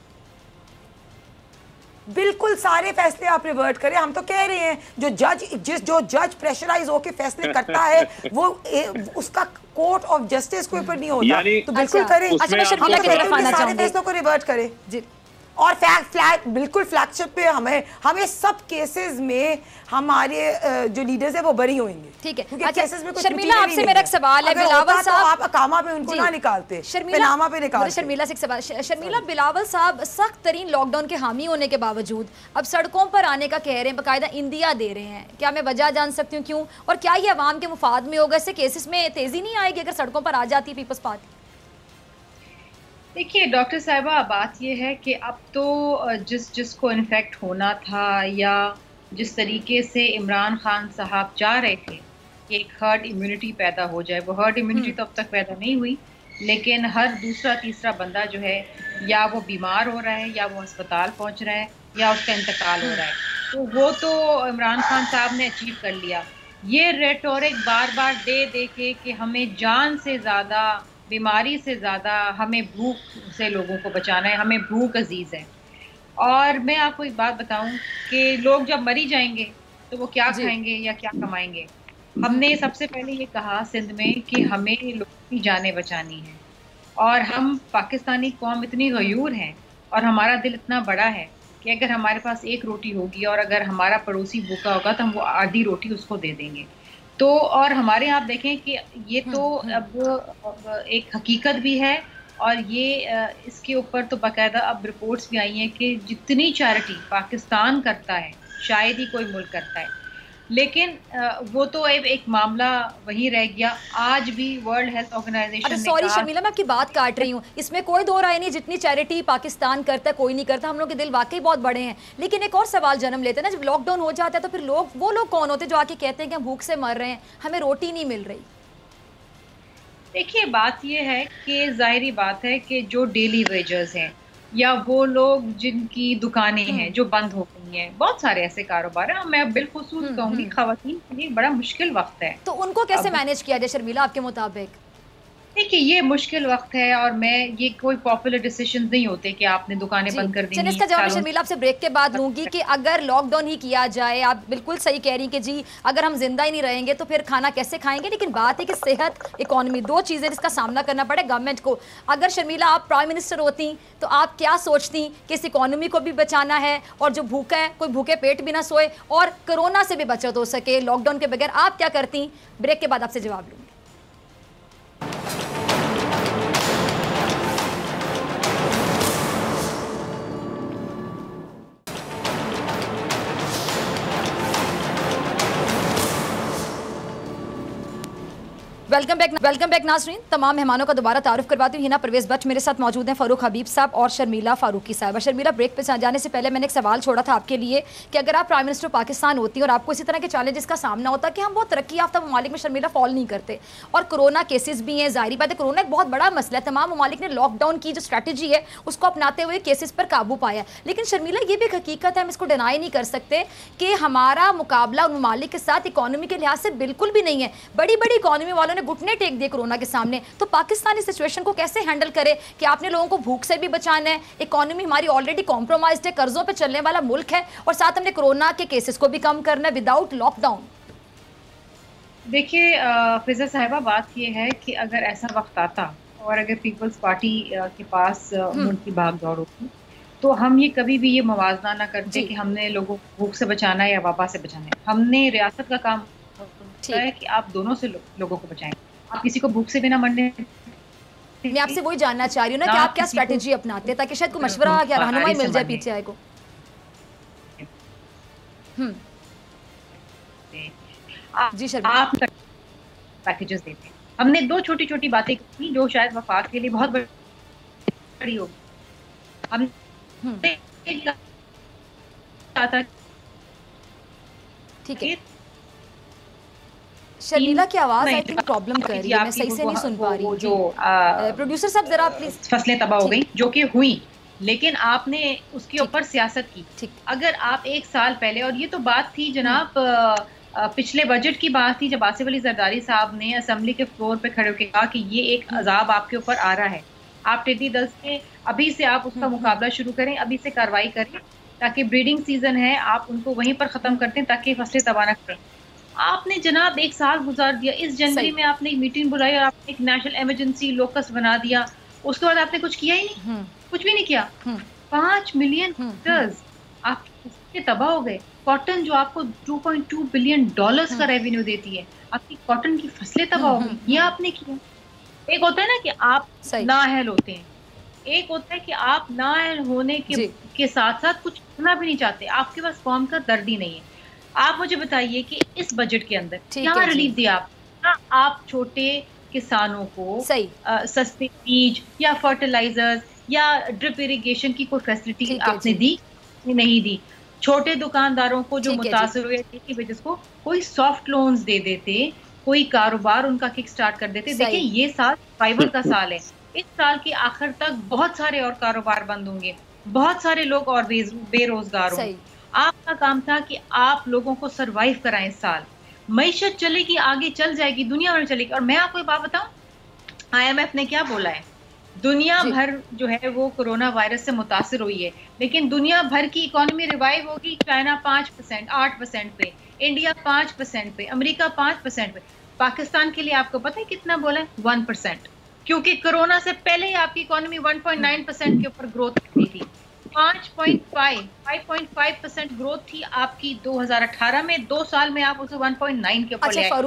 बिल्कुल सारे फैसले आप रिवर्ट करें। हम तो कह रहे हैं जो जज प्रेशराइज होकर फैसले करता है वो उसका कोर्ट ऑफ जस्टिस के ऊपर नहीं होता, तो बिल्कुल करें। अच्छा मैं शर्मिला की तरफ आना चाहूंगी, फैसलों को रिवर्ट करें जी। और बिल्कुल फ्लैगशिप पे हमें सब केसेस में हमारे जो लीडर्स है वो बरी होंगे, ठीक है। क्योंकि केसेस में कुछ शर्मिला आपसे मेरा एक सवाल है, बिलावल साहब आप अकामा पे उनको ना निकालते, पनामा पे निकालते। शर्मिला से एक सवाल, शर्मिला बिलावल साहब सख्त तरीन लॉकडाउन के हामी होने के बावजूद अब सड़कों पर आने का कह रहे हैं, बाकायदा इंदिया दे रहे हैं। क्या मैं वजह जान सकती हूँ क्यों, और क्या ये अवाम के मुफाद में होगा? इससे केसेस में तेजी नहीं आएगी अगर सड़कों पर आ जाती पीपल्स पार्टी? देखिए डॉक्टर साहिबा, बात यह है कि अब तो जिसको इन्फेक्ट होना था या जिस तरीके से इमरान खान साहब चाह रहे थे कि एक हर्ड इम्यूनिटी पैदा हो जाए, वो हर्ड इम्यूनिटी तो अब तक पैदा नहीं हुई। लेकिन हर दूसरा तीसरा बंदा जो है या वो बीमार हो रहा है या वो अस्पताल पहुंच रहा है या उसका इंतकाल हो रहा है। तो वो तो इमरान खान साहब ने अचीव कर लिया। ये रेटोरिक बार बार दे दे के कि हमें जान से ज़्यादा, बीमारी से ज़्यादा हमें भूख से लोगों को बचाना है, हमें भूख अजीज़ है। और मैं आपको एक बात बताऊं कि लोग जब मरी जाएंगे तो वो क्या खाएंगे या क्या कमाएंगे। हमने सबसे पहले ये कहा सिंध में कि हमें लोगों की जानें बचानी है, और हम पाकिस्तानी कौम इतनी गयूर हैं और हमारा दिल इतना बड़ा है कि अगर हमारे पास एक रोटी होगी और अगर हमारा पड़ोसी भूखा होगा तो हम वो आधी रोटी उसको दे देंगे। तो और हमारे यहाँ आप देखें कि ये तो अब एक हकीकत भी है, और ये इसके ऊपर तो बाकायदा अब रिपोर्ट्स भी आई हैं कि जितनी चैरिटी पाकिस्तान करता है शायद ही कोई मुल्क करता है। लेकिन वो तो एक मामला वही रह गया। आज भी वर्ल्ड हेल्थ ऑर्गेनाइजेशन ने सॉरी शर्मिला, मैं आपकी बात काट रही हूँ, इसमें कोई दो राय नहीं, जितनी चैरिटी पाकिस्तान करता है कोई नहीं करता। हम लोग के दिल वाकई बहुत बड़े हैं। लेकिन एक और सवाल जन्म लेते हैं ना, जब लॉकडाउन हो जाता है तो फिर वो लोग कौन होते हैं जो आके कहते हैं कि हम भूख से मर रहे हैं, हमें रोटी नहीं मिल रही? देखिए, बात ये है कि जाहिर बात है कि जो डेली वेजर्स हैं या वो लोग जिनकी दुकानें हैं जो बंद हो गई हैं, बहुत सारे ऐसे कारोबार हैं, मैं बिलखुसूस कहूँगी खवातीन के लिए बड़ा मुश्किल वक्त है। तो उनको कैसे मैनेज किया जाए शर्मिला आपके मुताबिक? देखिए, ये मुश्किल वक्त है और ये कोई पॉपुलर डिसीजन नहीं होते कि आपने दुकानें बंद कर दी। इसका जवाब शर्मिला आपसे ब्रेक के बाद लूंगी कि अगर लॉकडाउन ही किया जाए, आप बिल्कुल सही कह रही हैं कि जी अगर हम जिंदा ही नहीं रहेंगे तो फिर खाना कैसे खाएंगे। लेकिन बात है कि सेहत, इकोनॉमी, दो चीज़ें जिसका सामना करना पड़े गवर्नमेंट को। अगर शर्मिला आप प्राइम मिनिस्टर होती तो आप क्या सोचती कि इस इकोनॉमी को भी बचाना है और जो भूखा है कोई भूखे पेट भी ना सोए और कोरोना से भी बचत हो सके लॉकडाउन के बगैर, आप क्या करती? ब्रेक के बाद आपसे जवाब लूंगी। वेलकम बैक नाज़रीन। तमाम मेहमानों का दोबारा तारुफ करवाती हूँ। हिना परवेज़ भट्ट मेरे साथ मौजूद हैं, फ़ारूक हबीब साहब और शर्मिला फारूकी साहब। शर्मिला, ब्रेक पे जाने से पहले मैंने एक सवाल छोड़ा था आपके लिए कि अगर आप प्राइम मिनिस्टर पाकिस्तान होती और आपको इसी तरह के चैलेंजेस का सामना होता कि हम बहुत तरक्की याफ्ता ममालिक में शर्मिला फॉल नहीं करते और कोरोना केसेस भी हैं, ज़ाहिर बात है कोरोना एक बहुत बड़ा मसला है, तमाम ममालिक ने लॉकडाउन की जो स्ट्रैटेजी है उसको अपनाते हुए केसेस पर काबू पाया। लेकिन शर्मिला, ये भी एक हकीकत है, हम इसको डिनाई नहीं कर सकते कि हमारा मुकाबला उन ममालिक के साथ इकोनॉमी के लिहाज से बिल्कुल भी नहीं है। बड़ी बड़ी इकोनॉमी वालों ने घुटने टेक दिए कोरोना के सामने। तो पाकिस्तान इस सिचुएशन को कैसे हैंडल करे कि आपने लोगों को भूख से भी बचाना है, इकोनॉमी हमारी ऑलरेडी कॉम्प्रोमाइज्ड है, कर्जों पे चलने वाला मुल्क है, और साथ हमने कोरोना के केसेस को भी कम करना है विदाउट लॉकडाउन। देखिए फिजा साहिबा, बात यह है कि अगर ऐसा वक्त आता और अगर पीपल्स पार्टी के पास मुल्क की भाग दौड़ होती तो हम ये कभी भी ये मुवाजना ना करते कि हमने लोगों को भूख से बचाना है या वबा से बचाना है। हमने रियासत का काम है कि आप दोनों से लोगों को बचाएं, आप किसी को भूख से बिना मरने। मैं आपसे वही जानना चाह रही हूँ ना कि आप क्या स्ट्रेटेजी अपनाते हैं ताकि शायद कोई मशवरा या रहनुमाई मिल जाए पीछे आए को। जी सर, आप पैकेजेस देते हैं। हमने दो छोटी छोटी बातें की जो शायद वफाक के लिए बहुत बड़ी होगी। हमने ठीक है शर्मिला की आवाज आई थिंक प्रॉब्लम कर रही है, मैं सही से नहीं सुन पा रही। जो प्रोड्यूसर साहब जरा प्लीज। फसलें तबाह हो गई जो कि हुई, लेकिन आपने उसके ऊपर सियासत की। अगर आप एक साल पहले, और ये तो बात थी जनाब पिछले बजट की बात थी जब आसिफ अली जरदारी साहब ने असेंबली के फ्लोर पे खड़े होकर कहा कि ये एक अजाब आपके ऊपर आ रहा है, आप टिड्डी दल से अभी से आप उसका मुकाबला शुरू करें, अभी से कार्रवाई करें ताकि ब्रीडिंग सीजन है आप उनको वहीं पर ख़त्म कर दें ताकि फसलें तबाह न करें। आपने जनाब एक साल गुजार दिया, इस जनवरी में आपने एक मीटिंग बुलाई और आपने एक नेशनल इमरजेंसी लोकस बना दिया, उसके बाद आपने कुछ किया ही नहीं, कुछ भी नहीं किया। 5 मिलियन हेक्टर्स आपके तबाह हो गए। कॉटन जो आपको $2.2 बिलियन का रेवेन्यू देती है, आपकी कॉटन की फसलें तबाह हो गई, ये आपने किया। एक होता है ना कि आप नाअहल होते हैं, एक होता है कि आप नाअहल होने के साथ साथ कुछ करना भी नहीं चाहते, आपके पास कौम का दर्द ही नहीं है। आप मुझे बताइए कि इस बजट के अंदर क्या रिलीफ दिया आप छोटे किसानों को सस्ते बीज या फर्टिलाइजर्स या ड्रिप इरिगेशन की कोई फैसिलिटी आपने दी? नहीं दी। छोटे दुकानदारों को जो मुतासर हुए की वजह को कोई सॉफ्ट लोन्स दे देते कोई कारोबार उनका किक स्टार्ट कर देते। देखिए ये साल सर्वाइवल का साल है, इस साल की आखिर तक बहुत सारे और कारोबार बंद होंगे, बहुत सारे लोग और बेरोजगार होंगे। आपका काम था कि आप लोगों को सरवाइव कराएं इस साल। मईशत चलेगी, आगे चल जाएगी, दुनिया भर चलेगी। और मैं आपको एक बात बताऊं, IMF ने क्या बोला है, दुनिया भर जो है वो कोरोना वायरस से मुतासिर हुई है, लेकिन दुनिया भर की इकोनॉमी रिवाइव होगी। चाइना 5%, 8% पे, इंडिया 5% पे, अमेरिका 5% पे। पाकिस्तान के लिए आपको पता है कितना बोला है? 1%, क्योंकि कोरोना से पहले ही आपकी इकोनॉमी 1.9% के ऊपर ग्रोथ करती थी। 5.5% ग्रोथ थी आपकी 2018 में। 2 साल में आप उसे 1.9 के ऊपर ले आए और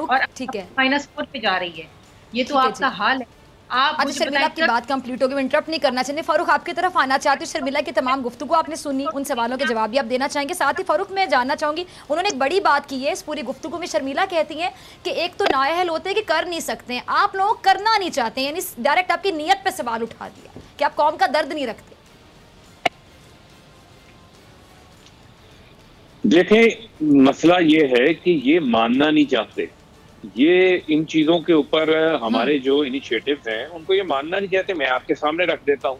-4 पे जा रही है। ये तो आपका हाल है। आप शर्मिला, आपकी बात कंप्लीट होगी, इंटरप्ट नहीं करना चाहिए। फारूक आपकी तरफ आना चाहती हूँ। शर्मिला की तमाम गुफ्तगू आपने सुनी, उन सवालों के जवाब भी आप देना चाहेंगे। साथ ही फारूक, मैं जानना चाहूंगी, उन्होंने एक बड़ी बात की है इस पूरी गुफ्तगू में। शर्मिला कहती हैं कि एक तो नाअहल होते हैं कि कर नहीं सकते हैं, आप लोग करना नहीं चाहते, यानी डायरेक्ट आपकी नीयत पे सवाल उठा दिया कि आप कौम का दर्द नहीं रखते। देखें, मसला ये है कि ये मानना नहीं चाहते। ये इन चीजों के ऊपर हमारे जो इनिशिएटिव्स हैं उनको ये मानना नहीं चाहते। मैं आपके सामने रख देता हूँ।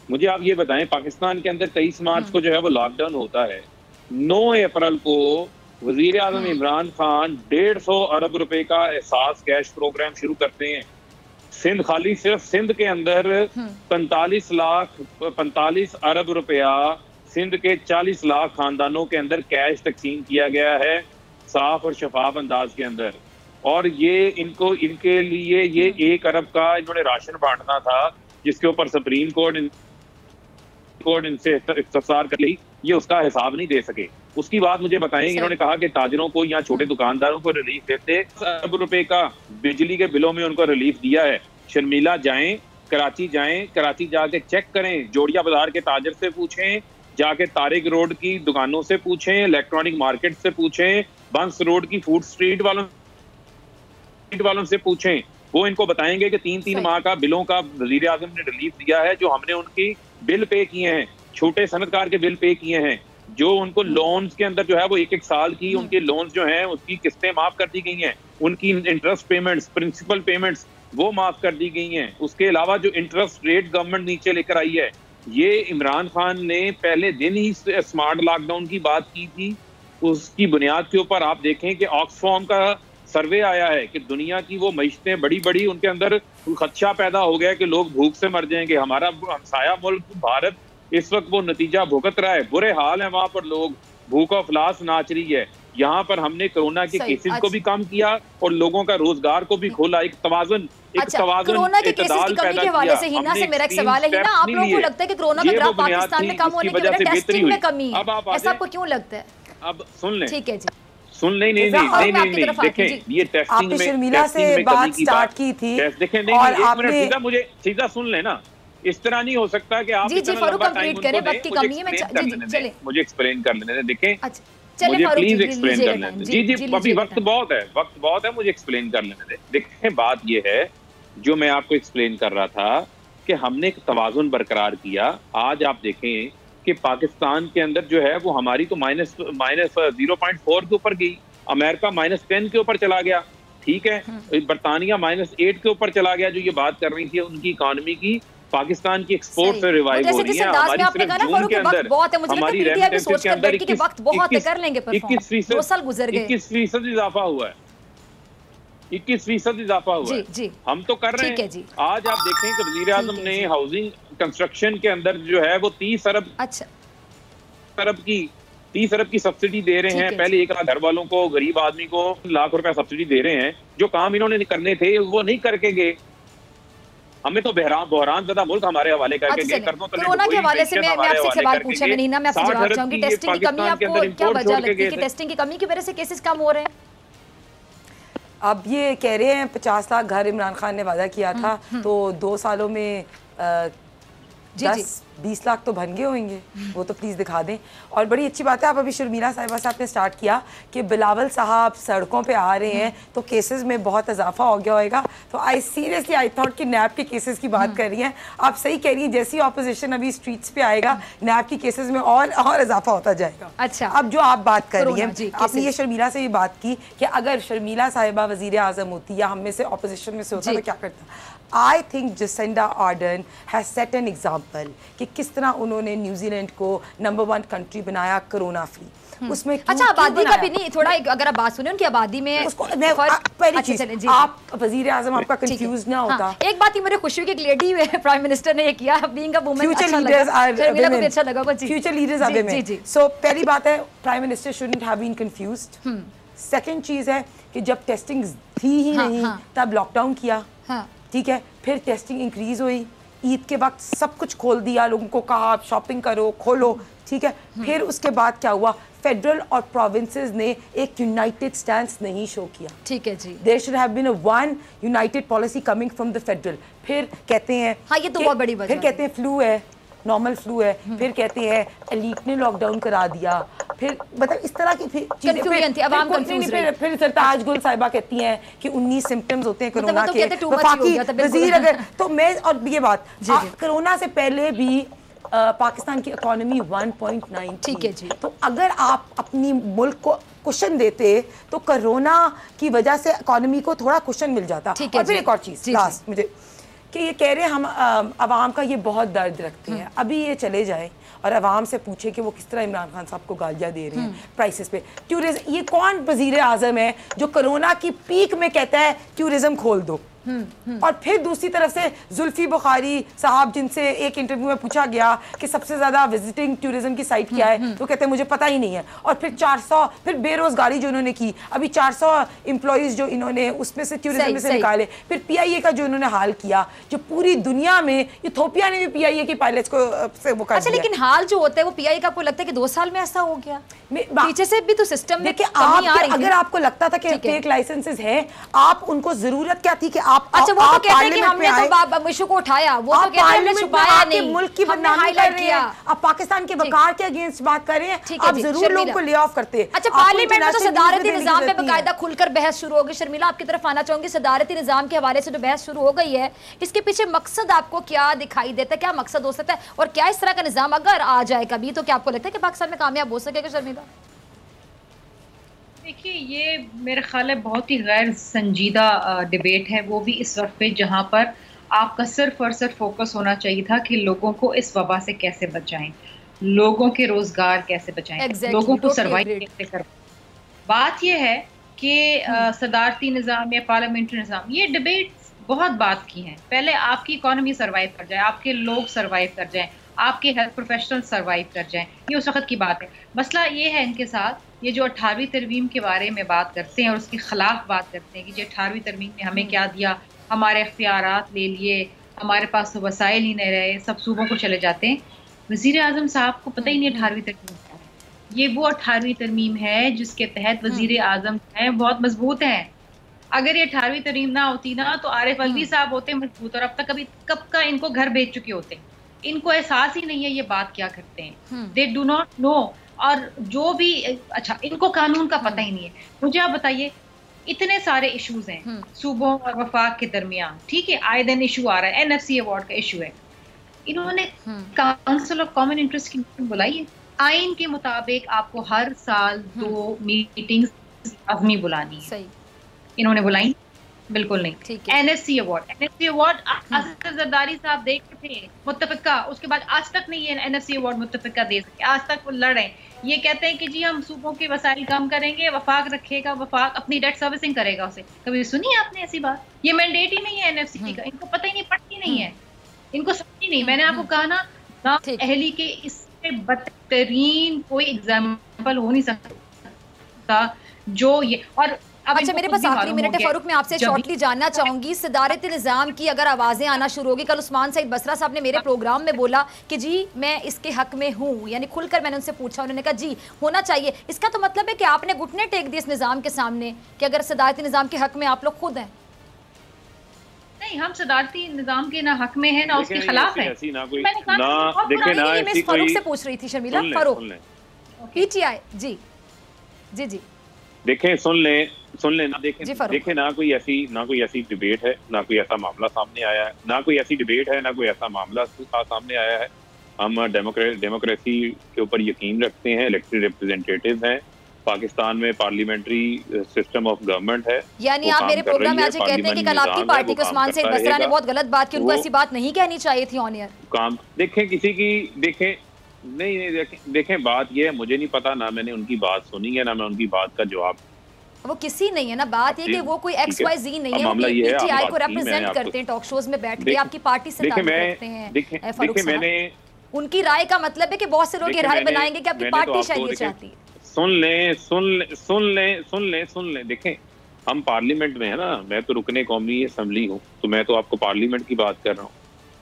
मुझे आप ये बताएं, पाकिस्तान के अंदर 23 मार्च को जो है वो लॉकडाउन होता है। 9 अप्रैल को वजीर आजम इमरान खान 150 अरब रुपए का एहसास कैश प्रोग्राम शुरू करते हैं। सिंध, खाली सिर्फ सिंध के अंदर 45 अरब रुपया सिंध के 40 लाख खानदानों के अंदर कैश तकसीम किया गया है, साफ और शफाफ अंदाज के अंदर। और ये इनके लिए ये 1 अरब का इन्होंने राशन बांटना था, जिसके ऊपर सुप्रीम कोर्ट इनसे इख्तिसार कर ली। ये उसका हिसाब नहीं दे सके। उसकी बात मुझे बताएं, इन्होंने कहा कि ताजरों को या छोटे दुकानदारों को रिलीफ देते। अरब रुपए का बिजली के बिलों में उनको रिलीफ दिया है। शर्मिला, कराची जाएं, कराची जाके चेक करें, जोड़िया बाजार के ताजर से पूछें, जाके तारिक रोड की दुकानों से पूछें, इलेक्ट्रॉनिक मार्केट से पूछें, बंस रोड की फूड स्ट्रीट वालों से पूछें। वो इनको बताएंगे कि 3 माह का बिलों का वजीर आजम ने रिलीफ दिया है, जो हमने उनकी बिल पे किए हैं, छोटे सनतकार के बिल पे किए हैं, जो उनको लोन्स के अंदर जो है वो 1-1 साल की उनके लोन्स जो हैं उसकी किस्तें माफ कर दी गई हैं, उनकी इंटरेस्ट पेमेंट्स, प्रिंसिपल पेमेंट्स वो माफ कर दी गई हैं। उसके अलावा जो इंटरेस्ट रेट गवर्नमेंट नीचे लेकर आई है, ये इमरान खान ने पहले दिन ही स्मार्ट लॉकडाउन की बात की थी। उसकी बुनियाद के ऊपर आप देखें कि ऑक्सफॉर्म का सर्वे आया है कि दुनिया की वो मईशतें बड़ी, उनके अंदर खदशा पैदा हो गया कि लोग भूख से मर जाएंगे। हमारा हमसाया मुल्क भारत इस वक्त वो नतीजा भुगत रहा है। बुरे हाल है वहां पर, लोग भूख और अफलास नाच रही है। यहाँ पर हमने कोरोना के केसेस को भी कम किया और लोगों का रोजगार को भी खोला। एक तवाज़ुन कोरोना के केसेस की कमी के हवाले से हिना से मेरा एक सवाल है। हिना, आप लोगों को लगता है कि कोरोना का ग्राफ पाकिस्तान में कम होने की वजह से टेस्टिंग में कमी है, ऐसा आपको क्यों लगता है? अब सुन लें, ठीक है जी, सुन नहीं, देखें, ये टेस्टिंग में शर्मिला से बात स्टार्ट की थी। देखें, नहीं, मुझे सीधा सुन लेना। इस तरह नहीं हो सकता कि आप जी फारूक कंप्लीट करें, वक्त की कमी है। मुझे एक्सप्लेन कर लेने दें। देखें, मुझे प्लीज एक्सप्लेन कर लेने दें। जी, अभी वक्त बहुत है, मुझे एक्सप्लेन कर लेने दें। देखें, बात ये है जो मैं आपको एक्सप्लेन कर रहा था कि हमने एक तवाज़ुन बरकरार किया। आज आप देखें कि पाकिस्तान के अंदर जो है वो हमारी तो माइनस 0.4 के ऊपर गई, अमेरिका -10 के ऊपर चला गया, ठीक है, बरतानिया -8 के ऊपर चला गया। जो ये बात कर रही थी उनकी इकोनॉमी की, पाकिस्तान की एक्सपोर्ट से रिवाइव हो रही है। हमारी सिर्फ जून के अंदर हमारी रेमिटेंसेस के अंदर 21% इजाफा हुआ है। 21% इजाफा हुआ है। जी, हम तो कर रहे हैं। आज आप देखें कि वजीर आजम ने हाउसिंग कंस्ट्रक्शन के अंदर जो है वो 30 अरब की सब्सिडी दे रहे हैं। पहले 1 लाख घर वालों को, गरीब आदमी को लाख रुपया सब्सिडी दे रहे हैं। जो काम इन्होंने करने थे वो नहीं करके गए। हमें तो बहरान ज़्यादा मुल्क हमारे हवाले करके गए। कोरोना के हवाले से मैं आपसे सवाल पूछा नहीं ना, मैं आपसे जवाब चाहूंगी। टेस्टिंग की कमी आपको क्या वजह लगती है कि टेस्टिंग की कमी की वजह से केसेस कम हो रहे हैं? अब ये कह रहे हैं 50 लाख घर इमरान खान ने वादा किया था, तो 2 सालों में 20 लाख तो बन गए होंगे, वो तो प्लीज़ दिखा दें। और बड़ी अच्छी बात है, आप अभी शर्मिला साहिबा साहब ने स्टार्ट किया कि बिलावल साहब सड़कों पे आ रहे हैं तो केसेस में बहुत इजाफा हो गया होगा। तो आई थॉट कि नैब के केसेस की बात कर रही हैं। आप सही कह रही हैं, जैसी ऑपोजिशन अभी स्ट्रीट्स पे आएगा नैब की केसेस में और इजाफा होता जाएगा। अच्छा, अब जो आप बात कर रही हैं, आपने ये शर्मिला से भी बात की कि अगर शर्मिला साहिबा वजीर आजम होती या हम में से ऑपोजिशन में से होता तो क्या करता। I think Jacinda Ardern has set an example कि किस तरह उन्होंने न्यूजीलैंड को नंबर 1 कंट्री बनाया कोरोना फ्री। उसमें अच्छा, आबादी का भी नहीं, थोड़ा अगर आप बात सुने उनकी आबादी में उसको पहली चीज, आप वजीर आजम आपका कंफ्यूज ना होता। हाँ, एक बात ही मेरे खुशी की, एक लेडी प्राइम मिनिस्टर ने ये किया, being a woman, future leaders are women. So पहली बात है, prime minister shouldn't have been confused. Second चीज है कि जब टेस्टिंग थी ही नहीं तब लॉकडाउन किया, ठीक है, फिर टेस्टिंग इंक्रीज हुई, ईद के वक्त सब कुछ खोल दिया, लोगों को कहा आप शॉपिंग करो, खोलो, ठीक है। फिर उसके बाद क्या हुआ, फेडरल और प्रोविंसेस ने एक यूनाइटेड स्टैंड नहीं शो किया, ठीक है जी। There should have been a one united policy coming from the federal. फिर कहते हैं हाँ, ये तो बहुत बड़ी बात है, फिर कहते हैं फ्लू है, नॉर्मल फ्लू है, फिर कहते हैं एलीट ने लॉकडाउन करा दिया, फिर मतलब इस तरह की फिर सरताज गुल साहिबा कहती हैं कि 19 सिम्टम्स होते हैं कोरोना के, वजीर अगर तो मैं, और ये बात कोरोना से पहले भी पाकिस्तान की इकोनॉमी 1.9, ठीक है जी। तो अगर आप अपनी मुल्क को कुशन देते तो कोरोना की वजह से इकोनॉमी को थोड़ा कुशन मिल जाता। और फिर एक और चीज लास्ट मुझे कि ये कह रहे हैं हम अवाम का ये बहुत दर्द रखते हैं, अभी ये चले जाए और अवाम से पूछे कि वो किस तरह इमरान खान साहब को गालियाँ दे रहे हैं प्राइसेस पे। टूरिज्म, ये कौन वजीर आजम है जो कोरोना की पीक में कहता है टूरिज्म खोल दो, और फिर दूसरी तरफ से जुल्फी बुखारी साहब, जिनसे एक इंटरव्यू में पूछा गया कि सबसे ज्यादा विजिटिंग टूरिज्म की साइट क्या है, तो कहते हैं मुझे पता ही नहीं है। और फिर 400 फिर बेरोजगारी जो इन्होंने की, अभी 400 एम्प्लॉइज जो इन्होंने उसमें से टूरिज्म में से निकाले, फिर PIA का जो इन्होंने हाल किया, जो पूरी दुनिया में इथोपिया ने भी PIA के पायलट्स को से वो कर दिया। लेकिन हाल जो होता है वो PIA का आपको लगता है कि 2 साल में ऐसा हो गया? पीछे से भी तो सिस्टम में कमी आ रही है। अगर आपको लगता था कि फेक लाइसेंसेस हैं, आप उनको जरूरत क्या थी कि आप, अच्छा वो तो कहते हैं कि हमने तो इशू को उठाया, वो तो कहते हैं हमने छुपाया नहीं, मुल्क की बदनामी कर रहे हैं, आप पाकिस्तान के वकार के अगेंस्ट बात कर रहे हैं, आप जरूर लोगों को ले ऑफ करते। अच्छा, पार्लियामेंट में तो सदारती निजाम पे बाकायदा खुलकर बहस शुरू होगी। शर्मिला, आपकी तरफ आना चाहूंगी, सदारती निजाम के हवाले से जो बहस शुरू हो गई है, इसके पीछे मकसद आपको क्या दिखाई देता है, क्या मकसद हो सकता है, और क्या इस तरह का निजाम अगर आ जाए कभी तो क्या आपको लगता है कि पाकिस्तान में कामयाब हो सकेगा? शर्मिला, देखिए, ये मेरे ख्याल है बहुत ही गैर संजीदा डिबेट है, वो भी इस वक्त पे जहाँ पर आपका सिर्फ और सिर्फ फोकस होना चाहिए था कि लोगों को इस वबा से कैसे बचाएं, लोगों के रोजगार कैसे बचाएं, लोगों को सर्वाइव कैसे कर। बात ये है कि सदारती निज़ाम या पार्लियामेंट्री निज़ाम, ये डिबेट बहुत बात की हैं। पहले आपकी इकोनॉमी सर्वाइव कर जाए, आपके लोग सर्वाइव कर जाएं, आपके हेल्थ प्रोफेशनल सर्वाइव कर जाएं, ये उस वक्त की बात है। मसला ये है इनके साथ, ये जो 18वीं तरमीम के बारे में बात करते हैं और उसके खिलाफ बात करते हैं कि जो 18वीं तरमीम ने हमें क्या दिया, हमारे इख्तियारात ले लिए, हमारे पास तो वसाइल ही नहीं रहे, सब सूबों को चले जाते हैं। वज़ीर आज़म साहब को पता ही नहीं 18वीं तरमीम क्या है। ये वो 18वीं तरमीम है जिसके तहत वज़ीर आज़म हैं बहुत मजबूत हैं। अगर ये 18वीं तरमीम ना होती ना तो आरिफ अलवी साहब होते मजबूत, और अब तक कब का इनको घर बेच चुके होते। इनको एहसास ही नहीं है ये बात क्या करते हैं, दे डू नॉट नो। और जो भी, अच्छा, इनको कानून का पता ही नहीं है। मुझे आप बताइए, इतने सारे इश्यूज हैं सूबों और वफाक के दरमियान, ठीक है, आए दिन इशू आ रहा है, NFC अवार्ड का इशू है। इन्होंने काउंसिल ऑफ कॉमन इंटरेस्ट की मीटिंग बुलाई है। आइन के मुताबिक आपको हर साल 2 मीटिंग्स लाजमी बुलानी है, सही। इन्होंने बुलाई बिल्कुल नहीं। NFC अवार्ड असद जरदारी साहब देख थे मुत्तफिका, उसके बाद आज तक नहीं ये NFC अवार्ड मुत्तफिका दे सके। आज तक वो लड़ रहे हैं, ये कहते हैं कि जी हम सूबों के वसाइल कम करेंगे, वफाक रखेगा, वफाक अपनी डेट सर्विसिंग करेगा उसे। कभी सुनी आपने ऐसी बात? ये मैंडेट ही नहीं है NFC का, इनको पता ही नहीं, पढ़ती नहीं है, इनको समझ ही नहीं। मैंने आपको कहा ना, अहली के इससे बदतरीन कोई एग्जाम्पल हो नहीं सकता जो ये। और अच्छा, मेरे पास आखिरी मिनट है फारूक, मैं आपसे शॉर्टली जानना चाहूंगी, सदारत निज़ाम की अगर आवाज़ें आना शुरू होगी, कल उस्मान सईद बसरा साहब ने मेरे प्रोग्राम में बोला कि जी मैं इसके हक में हूँ, यानी खुलकर मैंने उनसे पूछा, उन्होंने कहा जी होना चाहिए। इसका तो मतलब है कि आपने घुटने टेक दिए इस निज़ाम के सामने कि अगर सदारती निज़ाम के हक में आप लोग खुद हैं? नहीं, हम सदारती निजाम के ना हक में है ना उसके खिलाफ है। देखे ना मिस फारूक से पूछ रही थी शर्मिला फारूक, पीटीआई। जी जी जी देखें, सुन ले ना, देखें ना कोई ऐसी डिबेट है, ना कोई ऐसा मामला सामने आया है, ना कोई ऐसी डिबेट है, ना कोई ऐसा मामला सामने आया है। हम डेमोक्रेसी के ऊपर यकीन रखते हैं, इलेक्टेड रिप्रेजेंटेटिव हैं, पाकिस्तान में पार्लियामेंट्री सिस्टम ऑफ गवर्नमेंट है। यानी आप मेरे प्रोग्राम में आज कहते हैं कि कल आपकी पार्टी के उस्मान सईद बसरा ने बहुत गलत बात की, उनको ऐसी बात नहीं कहनी चाहिए थी ऑन एयर। काम देखें किसी की, देखें बात ये है, मुझे नहीं पता, ना मैंने उनकी बात सुनी है, ना मैं उनकी बात का जवाब। वो किसी नहीं है ना, बात ये कि वो कोई XYZ नहीं है, वो पीटीआई को रिप्रेजेंट करते हैं, टॉक शोज में बैठ के आपकी पार्टी से ताल्लुक रखते हैं। देखिए मैंने उनकी राय का मतलब है कि बहुत से लोग ये राय बनाएंगे कि आपकी पार्टी शायद ये चाहती है। सुन ले। देखें हम पार्लियामेंट में है ना, मैं तो रुकने कौमी असम्बली हूँ, तो मैं तो आपको पार्लियामेंट की बात कर रहा हूँ।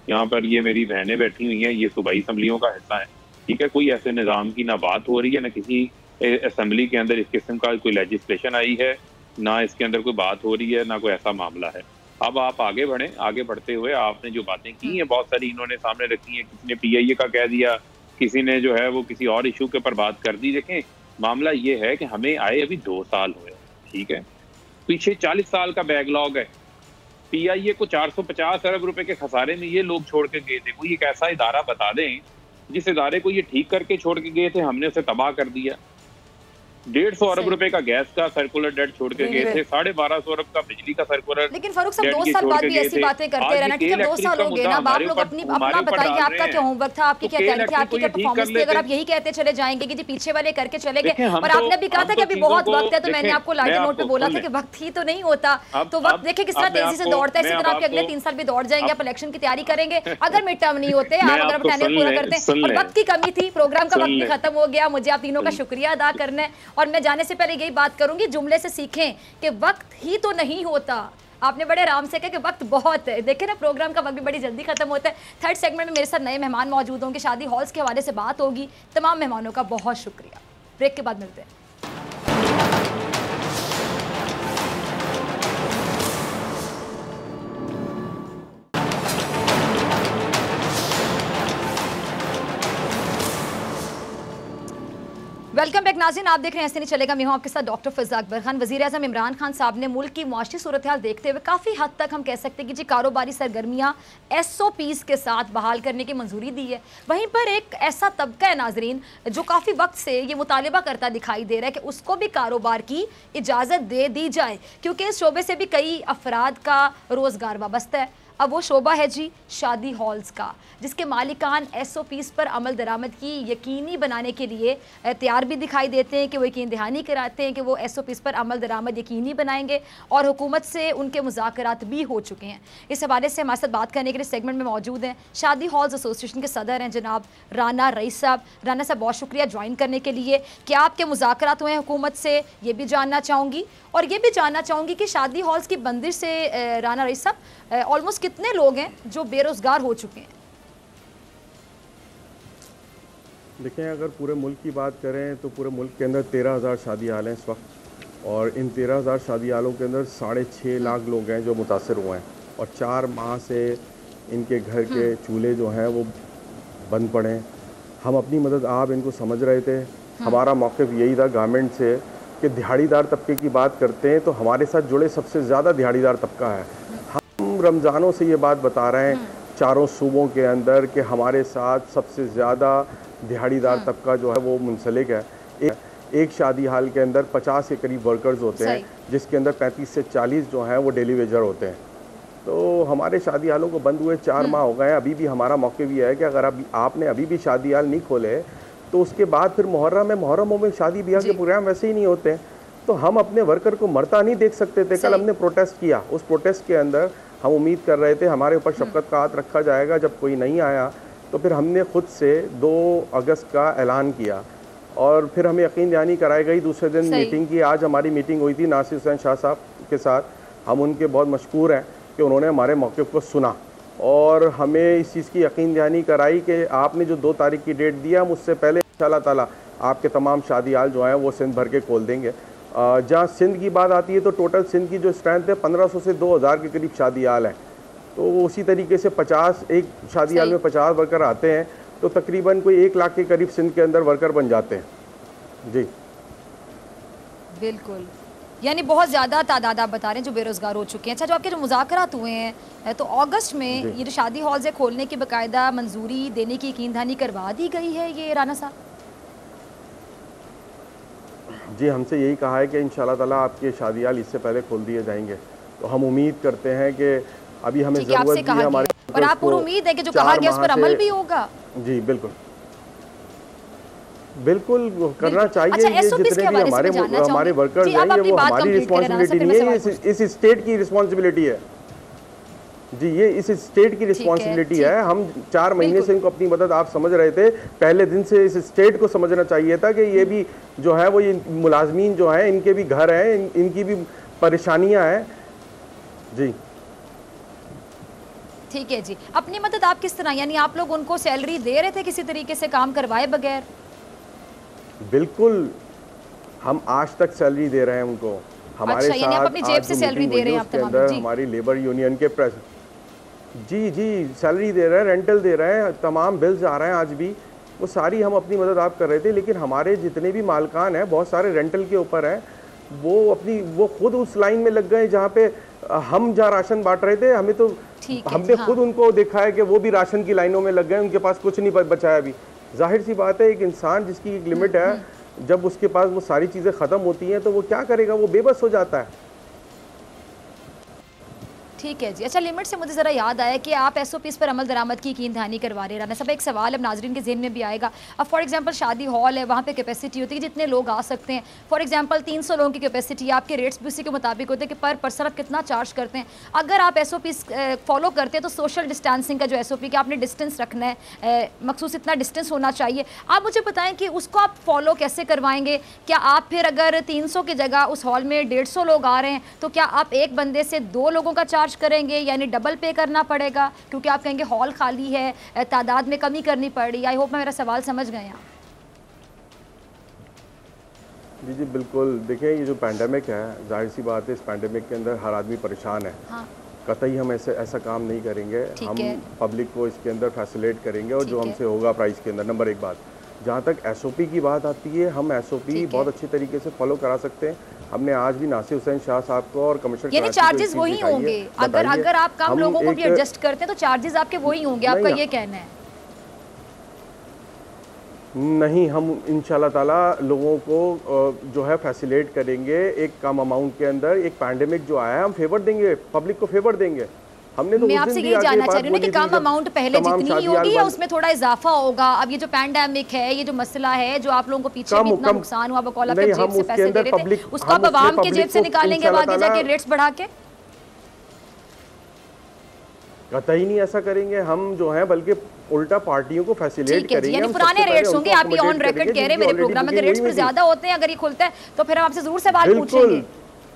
यहाँ पर ये मेरी बहनें बैठी हुई हैं, ये सूबाई असम्बलियों का हिस्सा है, ठीक है। कोई ऐसे निज़ाम की ना बात हो रही है, ना किसी असम्बली के अंदर इस किस्म का कोई लेजिस्लेशन आई है, ना इसके अंदर कोई बात हो रही है, ना कोई ऐसा मामला है। अब आप आगे बढ़ें, आगे बढ़ते हुए आपने जो बातें की हैं बहुत सारी इन्होंने सामने रखी हैं, किसी ने PIA का कह दिया, किसी ने जो है वो किसी और इशू के ऊपर बात कर दी। देखें मामला ये है कि हमें आए अभी 2 साल हुए, ठीक है, पीछे 40 साल का बैकलॉग है। PIA को 450 अरब रुपए के खसारे में ये लोग छोड़ के गए थे। कोई एक ऐसा इदारा बता दें जिस इदारे को ये ठीक करके छोड़ के गए थे, हमने उसे तबाह कर दिया। 150 अरब रुपए का गैस का सर्कुलर डेट छोड़ के गए थे, 1250 अरब का बिजली का सर्कुलर। लेकिन फारूक साहब 2 साल बाद भी ऐसी बातें करते रहना, ठीक है 2 साल हो गए ना, आप लोग अपना बताइए, आपका क्या होमवर्क था, आपकी क्या तैयारी थी, आपकी क्या परफॉर्मेंस थी? अगर आप यही कहते चले जाएंगे कि जी पीछे वाले करके चले गए, और आपने भी कहा था कि अभी बहुत वक्त है, तो मैंने आपको लाइट नोट पे बोला था कि वक्त ही तो नहीं होता, तो वक्त देखिए किस तरह तेजी से दौड़ता है, इसी तरह आपके अगले 3 साल भी दौड़ जाएंगे, आप इलेक्शन की तैयारी करेंगे। अगर मिड टर्म नहीं होते, आप अगर टेन्योर पूरा करते हैं, और वक्त की कमी थी, प्रोग्राम का वक्त भी खत्म हो गया, मुझे आप तीनों का शुक्रिया अदा करना है। और मैं जाने से पहले यही बात करूंगी, जुमले से सीखें कि वक्त ही तो नहीं होता। आपने बड़े आराम से कहा कि वक्त बहुत है, देखे ना प्रोग्राम का वक्त भी बड़ी जल्दी खत्म होता है। थर्ड सेगमेंट में मेरे साथ नए मेहमान मौजूद होंगे, शादी हॉल्स के हवाले से बात होगी। तमाम मेहमानों का बहुत शुक्रिया। ब्रेक के बाद मिलते हैं। वेलकम बैक नाज़रीन, आप देख रहे हैं ऐसे नहीं चलेगा। मैं हूं आपके साथ डॉक्टर फिज़ा अकबर खान। वज़ीर-ए-आज़म इमरान खान साहब ने मुल्क की मुआशी सूरत हाल देखते हुए काफ़ी हद तक हम कह सकते हैं कि जी कारोबारी सरगर्मियाँ SOPs के साथ बहाल करने की मंजूरी दी है। वहीं पर एक ऐसा तबका है नाज़रीन जो काफ़ी वक्त से ये मुतालिबा करता दिखाई दे रहा है कि उसको भी कारोबार की इजाज़त दे दी जाए, क्योंकि इस शोबे से भी कई अफराद का रोज़गार वाबस्ता है। अब वो शोबा है जी शादी हॉल्स का, जिसके मालिकान SOPs पर अमल दरामद की यकीनी बनाने के लिए तैयार भी दिखाई देते हैं कि वो यकीन दहानी कराते हैं कि वो SOPs पर अमल दरामद यकीनी बनाएंगे, और हुकूमत से उनके मुज़ाकरात भी हो चुके हैं। इस हवाले से हमारे साथ बात करने के लिए सेगमेंट में मौजूद हैं शादी हॉल्स एसोसिएशन के सदर हैं जनाब राना रईस साहब। राना साहब बहुत शुक्रिया ज्वाइन करने के लिए। क्या आपके मुज़ाकरात हुए हैं हुकूमत से, ये भी जानना चाहूँगी, और ये भी जानना चाहूँगी कि शादी हॉल्स की बंदिश से राना रईस साहब ऑलमोस्ट कितने लोग हैं जो बेरोज़गार हो चुके हैं? देखें, अगर पूरे मुल्क की बात करें तो पूरे मुल्क के अंदर 13,000 शादी हाल हैं इस वक्त, और इन 13,000 शादी हालों के अंदर 6.5 लाख लोग हैं जो मुतासर हुए हैं, और 4 माह से इनके घर के चूल्हे जो हैं वो बंद पड़े हैं। हम अपनी मदद आप इनको समझ रहे थे। हमारा मौक़िफ़ यही था गवर्नमेंट से कि दिहाड़ीदार तबके की बात करते हैं तो हमारे साथ जुड़े सबसे ज़्यादा दिहाड़ीदार तबका है। हम रमज़ानों से ये बात बता रहे हैं चारों सूबों के अंदर कि हमारे साथ सबसे ज़्यादा दिहाड़ीदार तबका जो है वो मुंसलिक है। एक शादी हाल के अंदर 50 के करीब वर्कर्स होते हैं, जिसके अंदर 35 से 40 जो हैं वो डेली वेजर होते हैं। तो हमारे शादी हालों को बंद हुए 4 माह हो गए हैं। अभी भी हमारा मौक़िफ़ ये है कि अगर आपने अभी भी शादी हाल नहीं खोले तो उसके बाद फिर मुहर्रमों में शादी ब्याह के प्रोग्राम वैसे ही नहीं होते। तो हम अपने वर्कर को मरता नहीं देख सकते थे। कल हमने प्रोटेस्ट किया, उस प्रोटेस्ट के अंदर हम उम्मीद कर रहे थे हमारे ऊपर शफ़क़त का हाथ रखा जाएगा। जब कोई नहीं आया तो फिर हमने ख़ुद से 2 अगस्त का ऐलान किया, और फिर हमें यकीन दहानी कराई गई। दूसरे दिन मीटिंग की। आज हमारी मीटिंग हुई थी नासिर हुसैन शाह साहब के साथ। हम उनके बहुत मशकूर हैं कि उन्होंने हमारे मौक़िफ़ को सुना और हमें इस चीज़ की यकीन दहानी कराई कि आपने जो 2 तारीख की डेट दिया, हम उससे पहले इंशाअल्लाह ताला आपके तमाम शादी हाल जो हैं वो सिंध भर के खोल देंगे। जहाँ सिंध की बात आती है तो टोटल सिंध की जो स्ट्रेंथ है 1500 से 2000 के करीब शादी हाल हैं। तो उसी तरीके से 50 एक शादी हाल में 50 वर्कर आते हैं तो तकरीबन कोई 1 लाख के करीब सिंध के अंदर वर्कर बन जाते हैं। जी बिल्कुल, यानी बहुत ज़्यादा तादाद आप बता रहे हैं जो बेरोज़गार हो चुके हैं। अच्छा, जो आपके जो मुज़ाकरात हुए हैं तो अगस्त में ये जो शादी हॉल से खोलने की बाकायदा मंजूरी देने की यकीन दहानी करवा दी गई है ये राना साहब? जी, हमसे यही कहा है कि इंशाल्लाह ताला आपके शादी हाल इससे पहले खोल दिए जाएंगे। तो हम उम्मीद करते हैं कि अभी हमें ज़रूरत भी है हमारे, और आप पूरी उम्मीद है कि जो कहा गया उस पर अमल भी होगा? जी बिल्कुल बिल्कुल करना चाहिए। अच्छा, ये जितने भी हमारे वर्कर्स हैं ये वो हमारी रिस्पॉन्सिबिलिटी नहीं है, इस स्टेट की रिस्पॉन्सिबिलिटी है। जी, ये इस स्टेट की रिस्पॉन्सिबिलिटी है। हम 4 महीने से इनको अपनी मदद, आप समझ रहे थे, पहले दिन से इस स्टेट को समझना चाहिए था कि ये भी जो है वो ये मुलाजमीन जो हैं इनके भी घर हैं, इनकी भी परेशानियां हैं। जी ठीक है जी, अपनी मदद आप किस तरह, यानी आप लोग उनको सैलरी दे रहे थे किसी तरीके से काम करवाए बगैर? बिल्कुल, हम आज तक सैलरी दे रहे हैं उनको। हमारे अच्छा, यानी आप अपनी जेब से सैलरी दे रहे हैं? आप तमाम हमारी लेबर यूनियन के जी सैलरी दे रहे हैं, रेंटल दे रहे हैं, तमाम बिल्स आ रहे हैं आज भी, वो सारी हम अपनी मदद आप कर रहे थे। लेकिन हमारे जितने भी मालकान हैं बहुत सारे रेंटल के ऊपर हैं, वो खुद उस लाइन में लग गए जहाँ पे हम जहाँ राशन बांट रहे थे। हमने खुद उनको देखा है कि वो भी राशन की लाइनों में लग गए, उनके पास कुछ नहीं बचा है अभी। जाहिर सी बात है, एक इंसान जिसकी एक लिमिट है, जब उसके पास वो सारी चीज़ें ख़त्म होती हैं तो वो क्या करेगा, वो बेबस हो जाता है। ठीक है जी। अच्छा, लिमिट से मुझे ज़रा याद आया कि आप SOPs पर अमल दरामद की यकीन दहानी करवा रहे हैं। राना साहब, एक सवाल अब नाजरीन के ज़हन में भी आएगा। अब फॉर एग्जांपल शादी हॉल है, वहाँ पे कैपेसिटी होती है जितने लोग आ सकते हैं। फॉर एग्जांपल 300 लोगों की कैपेसिटी है, आपके रेट्स भी उसी के मुताबिक होते हैं कि पर पर्सन आप कितना चार्ज करते हैं। अगर आप SOPs फॉलो करते हैं तो सोशल डिस्टेंसिंग का जो SOP कि आपने डिस्टेंस रखना है, मखसूस इतना डिस्टेंस होना चाहिए, आप मुझे बताएँ कि उसको आप फॉलो कैसे करवाएंगे? क्या आप फिर अगर 300 की जगह उस हॉल में 150 लोग आ रहे हैं तो क्या आप एक बंदे से 2 लोगों का चार्ज करेंगे, यानी डबल पे करना पड़ेगा? क्योंकि आप कहेंगे हॉल खाली है, तादाद में कमी करनी पड़ी। आई होप मैं मेरा सवाल समझ गए आप। जी बिल्कुल। देखिए, ये जो पैंडेमिक है, जाहिर सी बात है इस पैंडेमिक के अंदर हर आदमी परेशान है। हाँ। कतई हम ऐसा काम नहीं करेंगे, हम पब्लिक को इसके अंदर फैसिलिटेट करेंगे और जो हमसे होगा प्राइस के अंदर। नंबर 1 बात, जहाँ तक SOP की बात आती है, हम SOP बहुत अच्छी तरीके से फॉलो करा सकते हैं। हमने आज भी नासिर हुसैन शाह साहब को और कमिश्नर, यानी चार्जेस वही होंगे? अगर आप कम लोगों को भी एडजस्ट करते हैं तो चार्जेस आपके वही होंगे, आपका ये कहना है? नहीं, हम इंशाल्लाह ताला लोगों को जो है फैसिलिटेट करेंगे एक कम अमाउंट के अंदर। एक पैंडेमिक जो आया है, हम फेवर देंगे, पब्लिक को फेवर देंगे। हमने तो मैं आपसे यही जानना चाह रही हूँ कि कम अमाउंट पहले जितनी ही होगी या उसमें थोड़ा इजाफा होगा? अब ये जो पैंडेमिक है, ये जो मसला है, जो आप लोगों को पीछे भी इतना नुकसान हुआ, बकौल आपके जेब से पैसे दे रहे थे, उसको आप आवाम के जेब से निकालेंगे आगे जाके रेट्स बढ़ा के? कतई नहीं ऐसा करेंगे हम, जो है बल्कि उल्टा पार्टियों को फैसिलिटेट करेंगे। यानी पुराने रेट्स होंगे, आप ये ऑन रिकॉर्ड कह रहे हैं मेरे प्रोग्राम में, अगर रेट्स पर ज्यादा होते हैं, अगर ये खुलता है तो फिर हम आपसे जरूर सवाल पूछेंगे,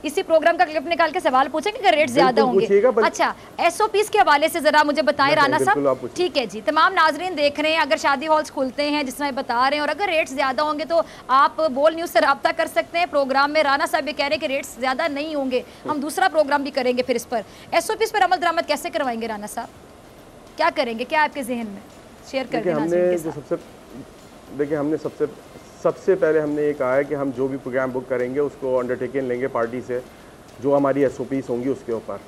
इसी प्रोग्राम का क्लिप निकाल के सवाल पूछेंगे कि रेट ज्यादा होंगे। अच्छा, SOPs के हवाले से जरा मुझे बताएं राना साहब। ठीक है जी, तमाम नाजरीन देख रहे हैं, अगर शादी हॉल्स खुलते हैं जिस तरह बता रहे हैं और अगर रेट्स ज्यादा होंगे तो आप बोल न्यूज़ से रब्ता कर सकते हैं। प्रोग्राम में राना साहब ये कह रहे हैं कि रेट्स ज्यादा नहीं होंगे, हम दूसरा प्रोग्राम भी करेंगे फिर इस पर। SOPs पर अमल दरामद कैसे करवाएंगे राना साहब, क्या करेंगे, क्या आपके जहन में? शेयर कर दें नाज़रीन के साथ। देखिए, हमने सबसे पहले हमने ये कहा है कि हम जो भी प्रोग्राम बुक करेंगे उसको अंडरटेकिंग लेंगे पार्टी से, जो हमारी SOPs होंगी उसके ऊपर,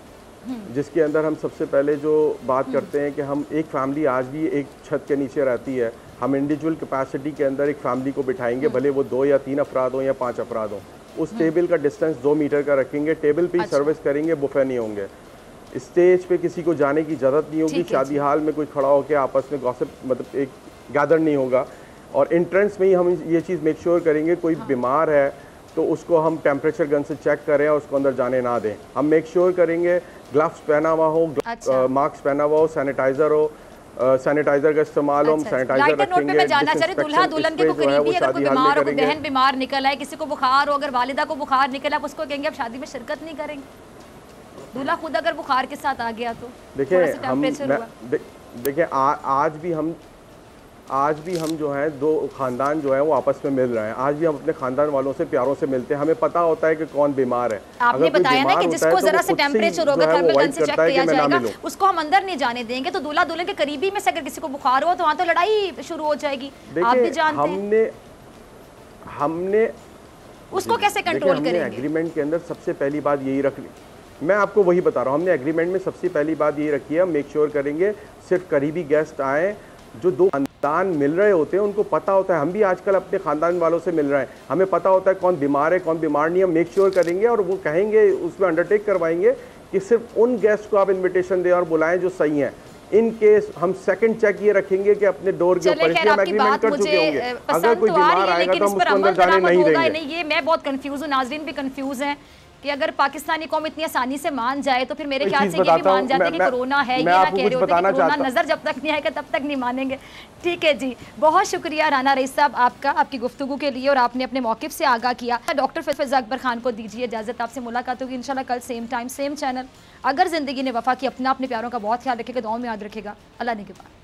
जिसके अंदर हम सबसे पहले जो बात करते हैं कि हम एक फैमिली आज भी एक छत के नीचे रहती है, हम इंडिविजुअल कैपेसिटी के अंदर एक फैमिली को बिठाएंगे, भले वो 2 या 3 अफराद हों या 5 अफराद हों। उस टेबल का डिस्टेंस 2 मीटर का रखेंगे, टेबल पे ही सर्विस करेंगे, बुफे नहीं होंगे, स्टेज पे किसी को जाने की इजाज़त नहीं होगी, शादी हाल में कोई खड़ा होकर आपस में गॉसिप मतलब एक गैदर नहीं होगा। और एंट्रेंस में ही हम ये चीज़ मेक श्योर करेंगे, कोई बीमार है तो उसको हम टेम्परेचर गन से चेक करें और उसको अंदर जाने ना दें। हम मेक श्योर करेंगे ग्लव्स पहना हुआ हो, मास्क पहना हुआ हो, सैनिटाइजर हो, सैनिटाइजर का इस्तेमाल हो, हम सैनिटाइजर रखेंगे। मैं जानना चाह रही हूं, दूल्हा दुल्हन के करीबी अगर कोई बीमार हो, कोई बहन बीमार निकल आए, किसी को बुखार हो, अगर वालिदा को बुखार निकला, आप उसको कहेंगे आप शादी में शिरकत नहीं करेंगे? दूल्हा खुद अगर बुखार के साथ आ गया तो देखिए आज भी हम आज भी हम जो है दो खानदान जो है वो आपस में मिल रहे हैं, आज भी हम अपने खानदान वालों से प्यारों से मिलते हैं, हमें पता होता है कि कौन बीमार है। आपने बताया ना कि जिसको जरा से टेम्परेचर होगा थर्मल गन से चेक किया जाएगा, उसको हम अंदर नहीं जाने देंगे। तो दूल्हा दुल्हन के करीबी में से अगर किसी को बुखार हो तो वहाँ तो लड़ाई शुरू हो जाएगी, आप भी जानते हैं। हमने उसको कैसे कंट्रोल करेंगे? एग्रीमेंट के अंदर सबसे पहली बात यही रख ली, मैं आपको वही बता रहा हूँ, हमने एग्रीमेंट में सबसे पहली बात यही रखी है, मेक श्योर करेंगे सिर्फ करीबी गेस्ट आए, जो दो खानदान मिल रहे होते हैं उनको पता होता है, हम भी आजकल अपने खानदान वालों से मिल रहे हैं, हमें पता होता है कौन बीमार है कौन बीमार नहीं है, मेक श्योर करेंगे और वो कहेंगे, उसमें अंडरटेक करवाएंगे कि सिर्फ उन गेस्ट को आप इन्विटेशन दें और बुलाएं जो सही हैं। इन केस हम सेकंड चेक ये रखेंगे कि अपने डोर के ऊपर हम एग्रीमेंट कर चुके होंगे, अगर कोई बीमार आएगा तो हम उसको अंदर जाने नहीं देंगे। ये मैं बहुत कंफ्यूज हूँ, नाजरीन भी कंफ्यूज हैं कि अगर पाकिस्तानी कौम इतनी आसानी से मान जाए तो फिर मेरे ख्याल से ये भी मान जाते हैं कि कोरोना है, ये ना कह रहे होते कि कोरोना नजर जब तक नहीं आएगा तब तक नहीं मानेंगे। ठीक है जी, बहुत शुक्रिया राना रईस साहब आपका, आपकी गुफ्तगू के लिए और आपने अपने मौक़िफ़ से आगाह किया। डॉक्टर फिज़ा अकबर खान को दीजिए इजाज़त, आपसे मुलाकात होगी इंशाल्लाह कल सेम टाइम सेम चैनल। अगर ज़िंदगी ने वफ़ा की, अपना अपने प्यारों का बहुत ख्याल रखेगा, दुआओं में याद रखेगा। अल्लाह ने के बाद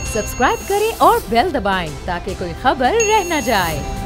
सब्सक्राइब करें और बेल दबाएं ताकि कोई खबर रह न जाए।